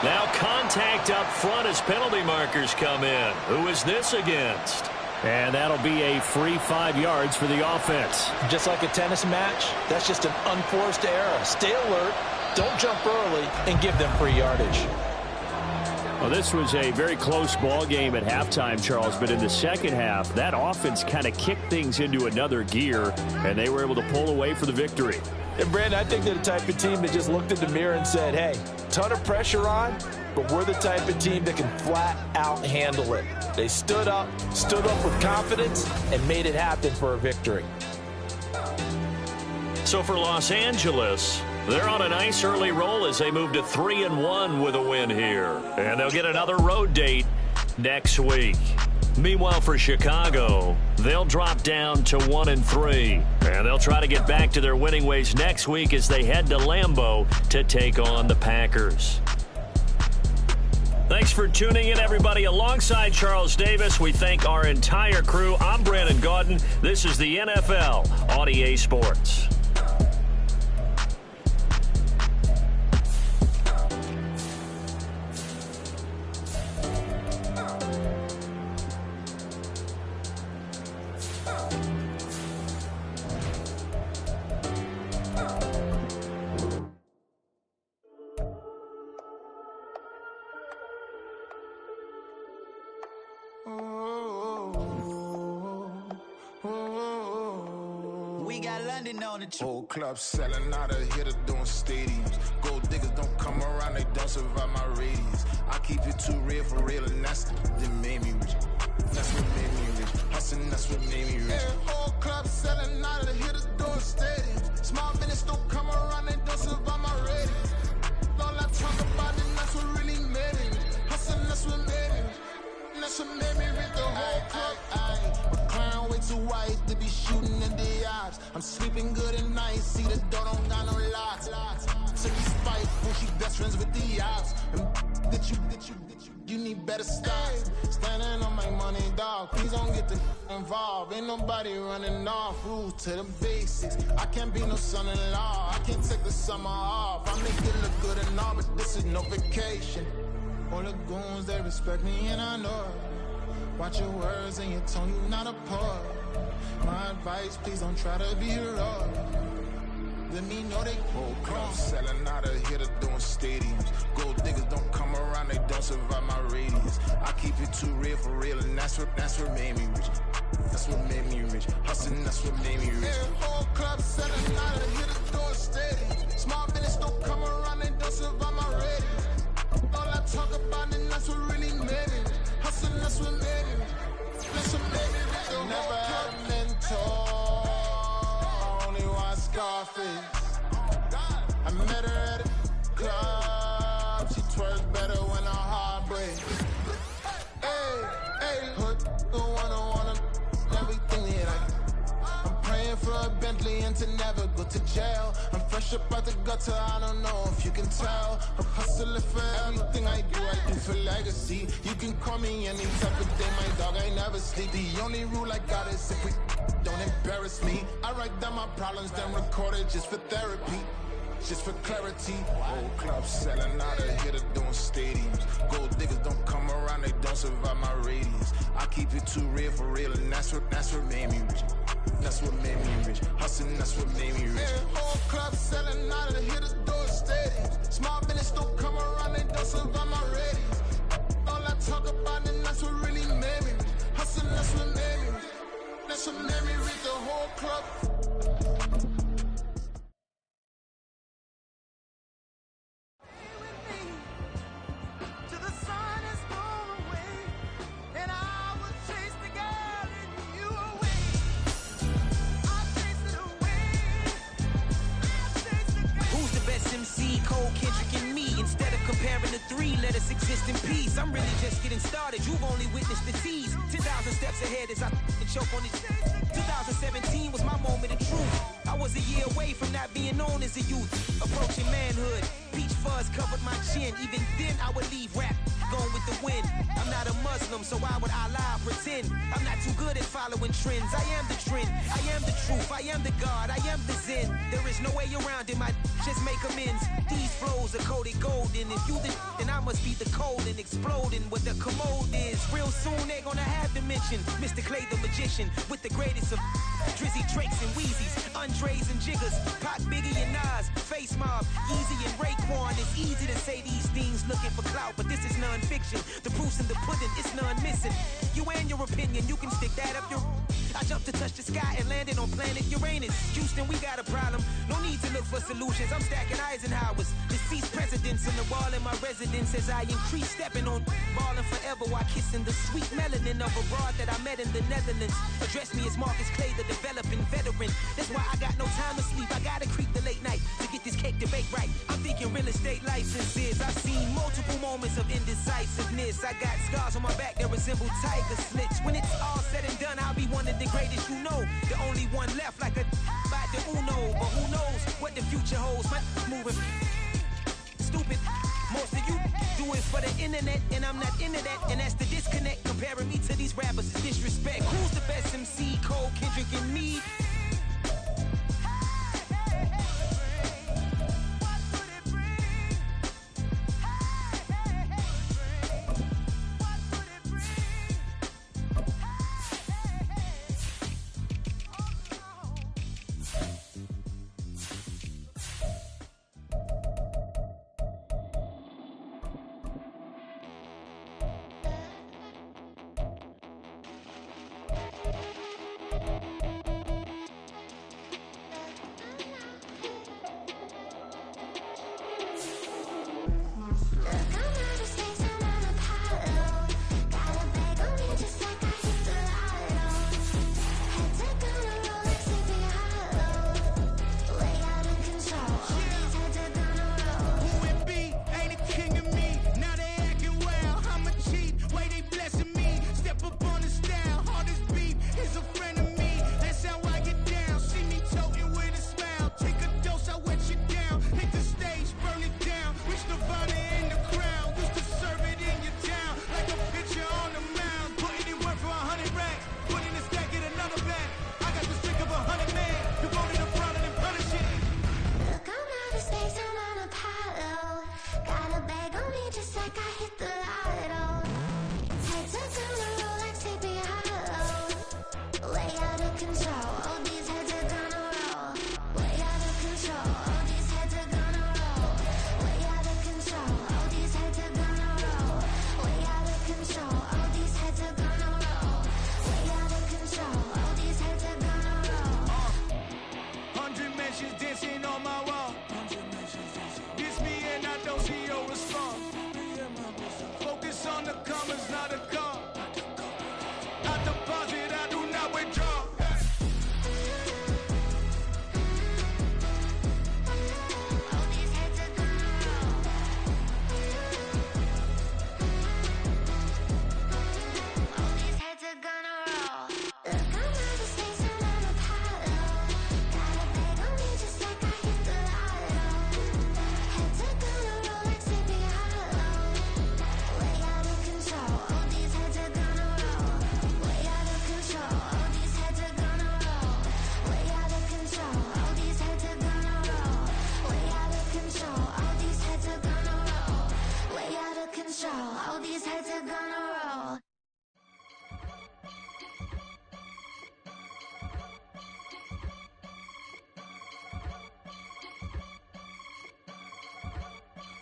Speaker 3: Now contact up front as penalty markers come in. Who is this against? And that'll be a free 5 yards for the offense.
Speaker 4: Just like a tennis match, that's just an unforced error. Stay alert, don't jump early, and give them free yardage.
Speaker 8: Well, this was a very close ball game at halftime, Charles, but in the second half, that offense kind of kicked things into another gear, and they were able to pull away for the victory.
Speaker 4: And, Brandon, I think they're the type of team that just looked in the mirror and said, hey, ton of pressure on, but we're the type of team that can flat out handle it. They stood up with confidence, and made it happen for a victory.
Speaker 3: So for Los Angeles, they're on a nice early roll as they move to 3-1 with a win here. And they'll get another road date next week. Meanwhile, for Chicago, they'll drop down to 1-3. And they'll try to get back to their winning ways next week as they head to Lambeau to take on the Packers. Thanks for tuning in, everybody. Alongside Charles Davis, we thank our entire crew. I'm Brandon Gaudin. This is the NFL on EA Sports.
Speaker 2: Whole club selling out of here to doing stadiums. Gold diggers don't come around, they don't survive my radius. I keep it too real for real, and that's that made me rich. That's what made me rich. Hustling, that's what made me rich. Yeah, whole club selling out of here to doing stadiums. Small business don't come around, they don't survive my radius. All I talk about it, that's what really made me rich. Hustling, that's what made me rich. That's what made me rich. The whole club. McLaren way too white to be shooting in the eyes. I'm sleeping good at night, see the door don't got no locks. To be spiteful, she best friends with the ops. You need better stocks. Standing on my money, dog. Please don't get the involved. Ain't nobody running off. Rules to the basics. I can't be no son-in-law. I can't take the summer off. I make it look good and all, but this is no vacation. All the goons, they respect me and I know it. Watch your words and your tone, you not a poet. My advice, please don't try to be heroic. Let me know they whole club selling out of here to doing stadiums. Gold diggers don't come around, they don't survive my radius. I keep it too real for real, and that's what made me rich. That's what made me rich. Hustling, that's what made me rich. Yeah, whole club selling out of here to doing stadiums. Small business don't come around, they don't survive my radius. All I talk about it, that's what really made me rich. Hustling, that's what made me rich. That's what made me rich. Never had a mentor, only watch Scarface. I met her at a club, she twerks better when her heart breaks. Hey, put the one-on-one everything that I'm praying for a Bentley and to never go to jail. I'm fresh up out the gutter, I don't know if you can tell. I'm hustling for everything I do for legacy. You can call me any type of day, my dog, I never sleep. The only rule I got is if we don't embarrass me. I write down my problems, then record it just for therapy. Just for clarity. Whole club selling out of here to doing stadiums. Gold diggers don't come around, they don't survive my radius. I keep it too real for real, and that's what made me rich. That's what made me rich. Hustling, that's what made me rich. Yeah, whole club selling out of here to doing stadiums. Small business don't come around, they don't survive my radius. All I talk about it, that's what really made me rich. Hustling, that's what made me rich. That's what made me rich. The whole club.
Speaker 10: Comparing the 3, let us exist in peace. I'm really just getting started, you've only witnessed the tease. 10,000 steps ahead as I choke on this. 2017 was my moment of truth. I was a year away from not being known as a youth. Approaching manhood, peach fuzz covered my chin. Even then I would leave rap going with the wind. I'm not a Muslim, so why would I lie or pretend? I'm not too good at following trends. I am the trend, I am the truth, I am the God, I am the Zen. There is no way around it, just make amends. These flows are coated golden. If you then I must be the cold and exploding what the commode is. Real soon they're gonna have to mention Mr. Clay the magician with the greatest of Drizzy, Drakes, and Wheezies, Andres and Jiggers, Pac, Biggie, and Nas, Face Mob, Easy and Raekwon. It's easy to say these things looking for clout, but this is non-fiction. The proof's in the pudding, it's none missing. You and your opinion, you can stick that up your... I jumped to touch the sky and landed on planet Uranus. Houston, we got a problem. No need to look for solutions. I'm stacking Eisenhowers. Deceased presidents in the wall in my residence as I increase stepping on ballin' forever while kissing the sweet melanin of a broad that I met in the Netherlands. Address me as Marcus Clay, the developing veteran. That's why I got no time to sleep. I gotta creep the late night to get this cake debate right. I'm thinking real estate licenses. I've seen multiple moments of indecisiveness. I got scars on my back that resemble tiger slits. When it's all said and done, I'll be one of the greatest you know. The only one left like a by the Uno. But who knows what the future holds. My moving stupid. Most of you do it for the internet, and I'm not into that. And that's the disconnect. Comparing me to these rappers is disrespect. Who's the best MC? Cole, Kendrick, and me?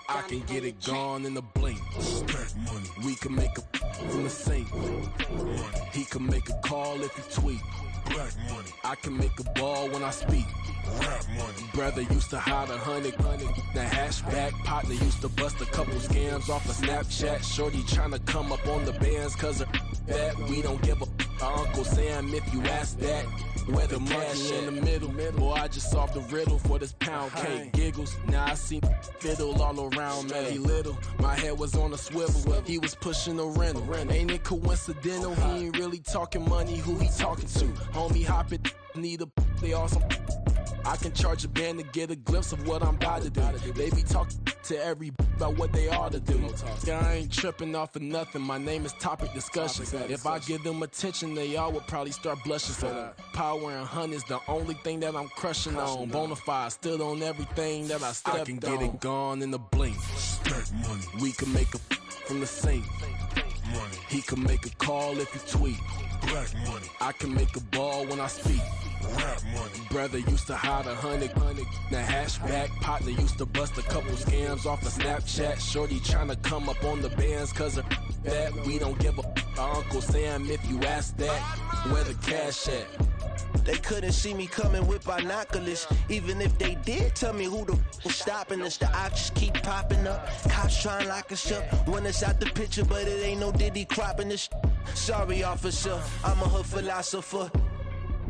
Speaker 11: I can get it gone in a blink. We can make a from the sink. He can make a call if he tweet. I can make a ball when I speak. Brother used to hide 100, the hashback partner used to bust a couple scams off of Snapchat. Shorty tryna come up on the bands cause of that. We don't give a Uncle Sam, if you ask that. Where the monkey in the middle. Boy, I just solved the riddle for this pound cake. Giggles, now I see fiddle all around me. He little, my head was on a swivel. He was pushing a rental. Ain't it coincidental? He ain't really talking money. Who he talking to? Homie, hop it, need a they awesome. I can charge a band to get a glimpse of what I'm about to do. They be talking to every about what they ought to do. I ain't tripping off of nothing. My name is Topic Discussion. If I give them attention, they all would probably start blushing. So power and hunt is the only thing that I'm crushing on. Bonafide stood on everything that I stepped on. I can get it gone in a blink. Money. We can make a from the sink. Money. He can make a call if you tweet. Black money. I can make a ball when I speak. Rap money. Brother used to hide 100. The hashback partner used to bust a couple scams off of Snapchat. Shorty tryna come up on the bands cause of that. We don't give a Uncle Sam if you ask that. Where the cash at?
Speaker 12: They couldn't see me coming with binoculars. Even if they did, tell me who the was stopping us. The options keep popping up. Cops trying to lock us up. When it's out the picture, but it ain't no Diddy cropping this. Sorry, officer, I'm a hood philosopher.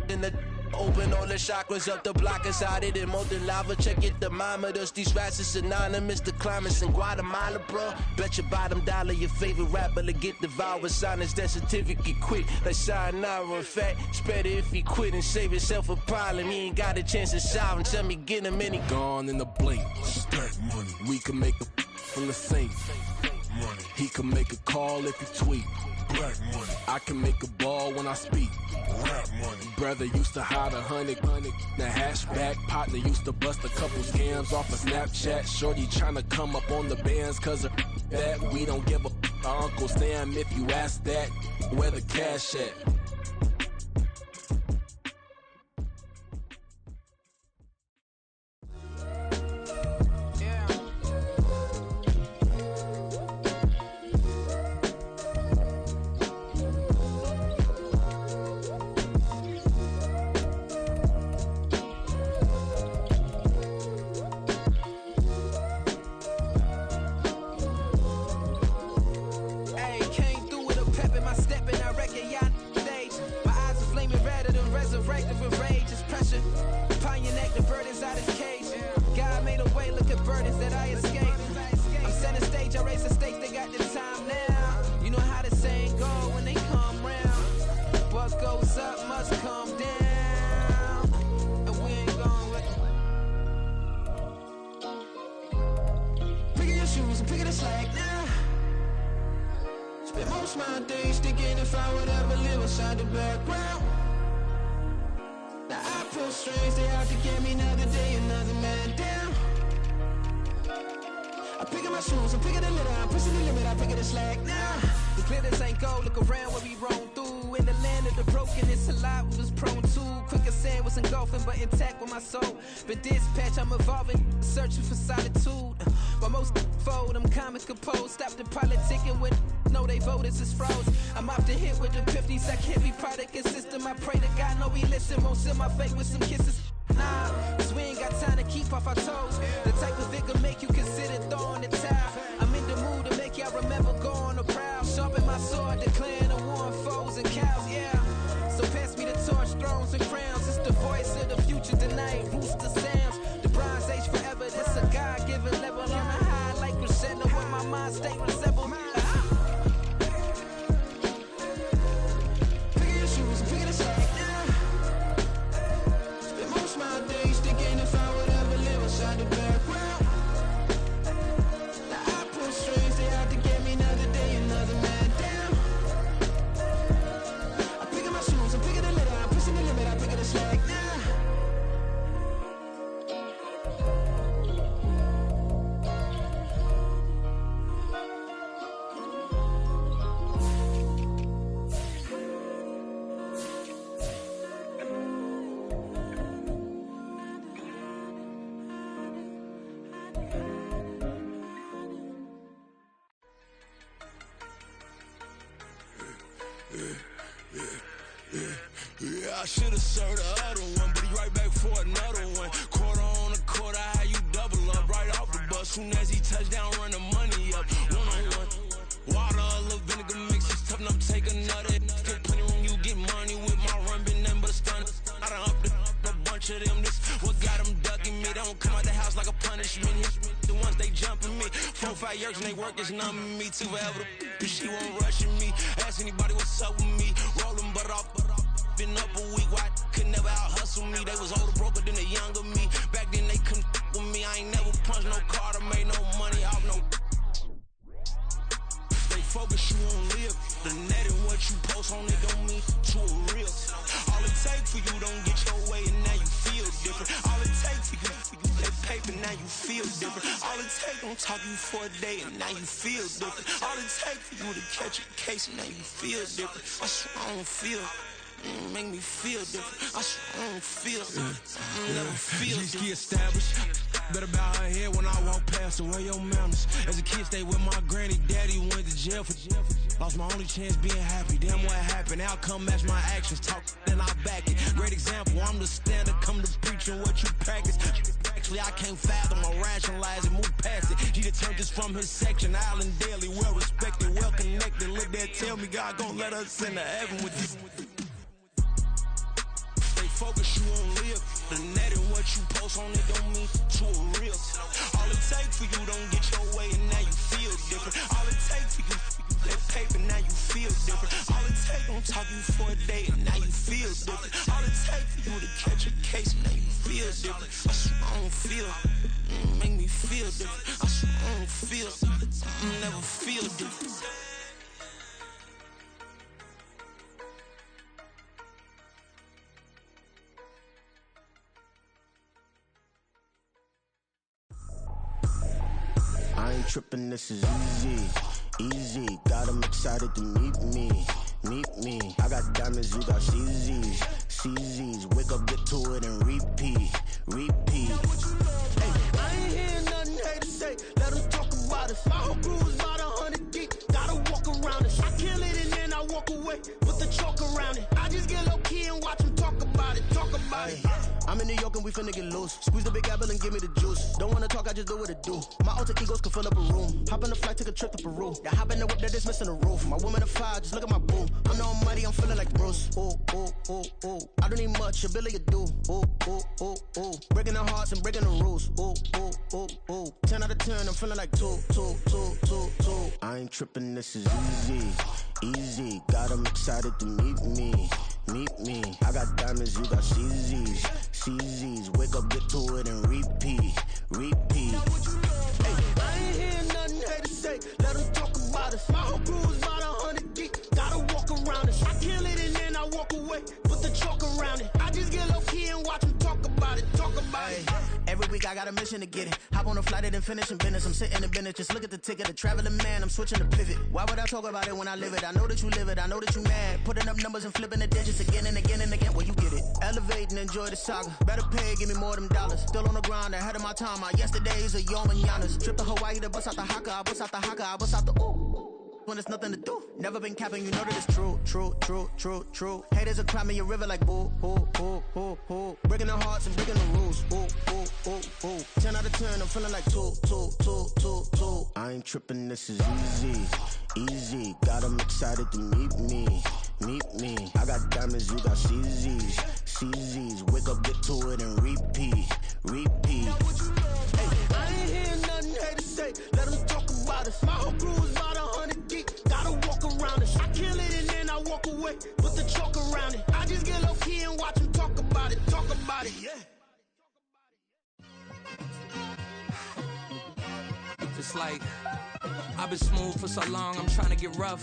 Speaker 12: In the open all the chakras up the block inside it and molten lava. Check it, thermometers. These rats is synonymous. The climates in Guatemala, bro. Bet your bottom dollar your favorite rapper to get devoured. Silence that certificate quick. Like sayonara. In fact, it's better if he quit and save himself a problem. He ain't got a chance to solve and tell me get him any.
Speaker 11: Gone in the blink. Stack money. We can make a from the sink. Money. He can make a call if you tweet. Black money. I can make a ball when I speak. Rap money. Brother used to hide 100. The hashback partner used to bust a couple scams off of Snapchat. Shorty tryna come up on the bands cause of that. We don't give a Uncle Sam if you ask that. Where the cash at?
Speaker 2: I should've served the other one, but he right back for another one. Quarter on a quarter, how you double up right off the bus. Soon as he touch down, run the money up. One on one. Water, a little vinegar mix, it's tough enough to take another. Still plenty room, you get more
Speaker 10: What got them ducking me? They don't come out the house like a punishment. The ones they jumping me. 4-5 years and they work is numbing me. Too forever the she won't rushing me. Ask anybody what's up with me. Rolling butt off. Been up a week, why could never out hustle me? They was older, broker than the younger me. Back then they couldn't with me. I ain't never punched no card or made no money off no. They focus, you on live. The net and what you post on it don't mean to a real. All it take for you don't get your way and now you feel different. All it take for you that paper, now you feel different. All it take don't talk you for a day and now you feel different. All it take for you to catch a case and now you feel different. I swear I don't feel. Make me feel different. I swear I don't feel. Never feel different. Established. Better bow her head when I walk past her. Where your manners? As a kid, stayed with my granny. Daddy went to jail for. Lost my only chance being happy. Damn, what happened? Outcome match my actions. Talk, then I back it. Great example. I'm the standard. Come to preaching what you practice. Actually, I can't fathom or rationalize and move past it. He determined this from his section. Island daily, well respected, well connected. Look there, tell me God gon' let us into heaven with this. Focus, you on live. The net and what you post on it don't mean to a real. All it take for you don't get your way and now you feel different. All it take for you that paper, now you feel different. All it take don't talk you for a day and now you feel different. All it take for you to catch a case and now you feel different. I swear I don't feel. Make me feel different. I swear I don't feel. Never feel different.
Speaker 12: I ain't tripping, this is easy, easy. Got 'em excited to meet me. I got diamonds, you got CZs. Wake up, get to it and repeat. Hey, I ain't hearing nothing hate to say. Let 'em talk about us. My whole crew is about 100 deep. Gotta walk around it. I kill it and then I walk away. Put the chalk around it. I just get low key and watch 'em talk about it. I'm in New York and we finna get loose. Squeeze the big apple and give me the juice. Don't wanna talk, I just do what it do. My alter egos can fill up a room. Hop on the flight, take a trip to Peru. Yeah, hop in the whip that is missing the roof. My woman a fire, just look at my boo. I'm no almighty, I'm feeling like Bruce. Ooh. I don't need much, ability to do. Ooh. Breaking the hearts and breaking the rules. Ooh. 10 out of 10, I'm feeling like two. I ain't tripping, this is easy. Got 'em excited to meet me. I got diamonds, you got CZs. Wake up, get to it and repeat. Hey, I ain't hearing nothing hate to say. Let 'em talk about us. My whole crew is about 100 deep. Gotta walk around us. I kill it and then I walk away. Put the chalk around it. I just get low key and watch 'em talk about it. Every week I got a mission to get it. Hop on a flight and then finish in business. I'm sitting in business, just look at the ticket. A traveling man, I'm switching to pivot. Why would I talk about it when I live it? I know that you live it, I know that you mad. Putting up numbers and flipping the digits again and again and again. Well, you get it. Elevate and enjoy the saga. Better pay, give me more than dollars. Still on the grind, ahead of my time. My yesterdays are your mananas. Trip to Hawaii to bust out the haka. I bust out the ooh. When there's nothing to do. Never been capping, you know that it's true. Haters will cry me a river like boo. Breaking the hearts and breaking the rules. Ooh. 10 out of 10, I'm feeling like two. I ain't tripping, this is easy. Got 'em excited to meet me. I got diamonds, you got CZs. Wake up, get to it and repeat. Hey, I ain't hearing nothing hate to say. Let 'em talk about us. My whole crew is about 100 deep. Gotta walk around us. I kill it and then I walk away. Put the chalk around it. I just get low key and watch 'em talk about it. Yeah.
Speaker 10: It's like I've been smooth for so long, I'm trying to get rough.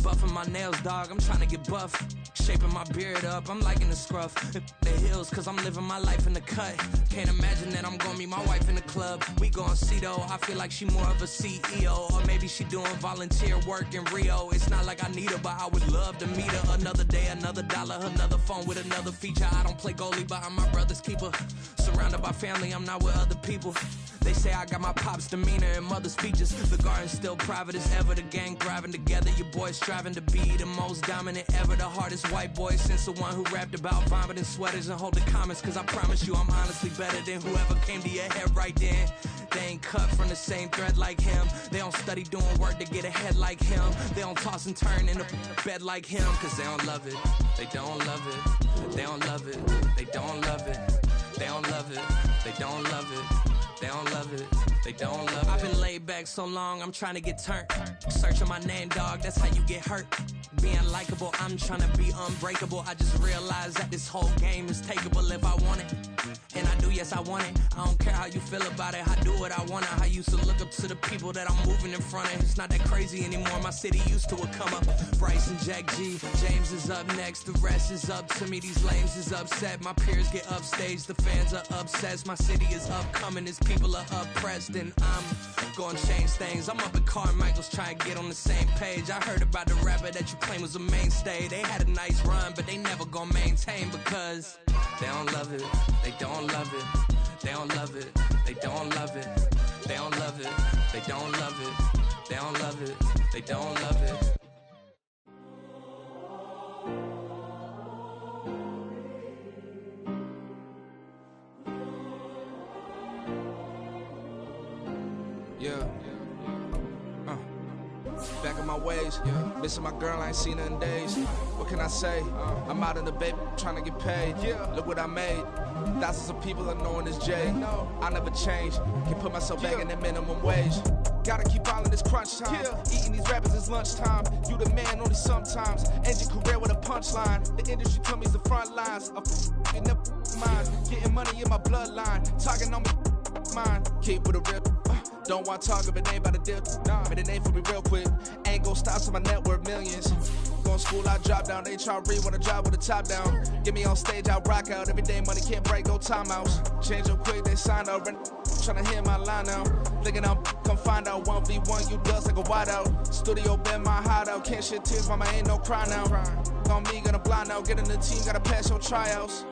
Speaker 10: Buffing my nails, dog, I'm trying to get buff. Shaping my beard up, I'm liking the scruff. The hills, cause I'm living my life in the cut. Can't imagine that I'm gonna meet my wife in the club. We gon' see though, I feel like she more of a CEO. Or maybe she doing volunteer work in Rio. It's not like I need her, but I would love to meet her. Another day, another dollar, another phone with another feature. I don't play goalie, but I'm my brother's keeper. Surrounded by family, I'm not with other people. They say I got my pop's demeanor and mother's features. The garden's still private as ever. The gang thriving together. Your boy striving to be the most dominant ever. The hardest white boy since the one who rapped about vomiting sweaters and holding comments. Cause I promise you I'm honestly better than whoever came to your head right then. They ain't cut from the same thread like him. They don't study doing work to get ahead like him. They don't toss and turn in the bed like him. Cause they don't love it. They don't love it. They don't love it. They don't love it. They don't love it. They don't love it. They don't love it. They don't love it. I've been laid back so long, I'm trying to get turned. Searching my name, dog, that's how you get hurt. Being likable, I'm trying to be unbreakable. I just realized that this whole game is takeable if I want it. And I do, yes, I want it. I don't care how you feel about it. I do what I want. I used to look up to the people that I'm moving in front of. It's not that crazy anymore. My city used to it come up. Bryce and Jack G. James is up next. The rest is up to me. These lames is upset. My peers get upstaged. The fans are obsessed. My city is upcoming. His people are oppressed. And I'm gonna change things. I'm up at Carmichael's trying to get on the same page. I heard about the rapper that you claim was a mainstay. They had a nice run, but they never gonna maintain because they don't love it. They don't love it. They don't love it. They don't love it. They don't love it. They don't love it. They don't love it. They don't love it.
Speaker 13: Yeah. Back in my ways, missing my girl, I ain't seen her in days. What can I say? I'm out in the baby, trying to get paid. Look what I made. Thousands of people are knowing this Jay. I never change. Can put myself back in the minimum wage. Gotta keep all in this crunch time. Eating these rappers is lunchtime. You the man only sometimes. End your career with a punchline. The industry told me it's the front lines. I'm never mine. Getting money in my bloodline. Talking on me, mine. Keep with a rip. Don't want to talk if it ain't about a dip. But it ain't for me real quick. Ain't gon' stop till my net worth millions. Going to school, I drop down. They try to read when I drop with the top down. Get me on stage, I rock out. Every day money can't break, go timeouts. Change up quick, they signed out. Tryna hear my line now. Thinking I'm come find out 1v1, you dust like a wideout. Studio been my hideout. Can't shed tears, mama ain't no cry now. On me, gonna blind out. Get in the team, gotta pass your tryouts.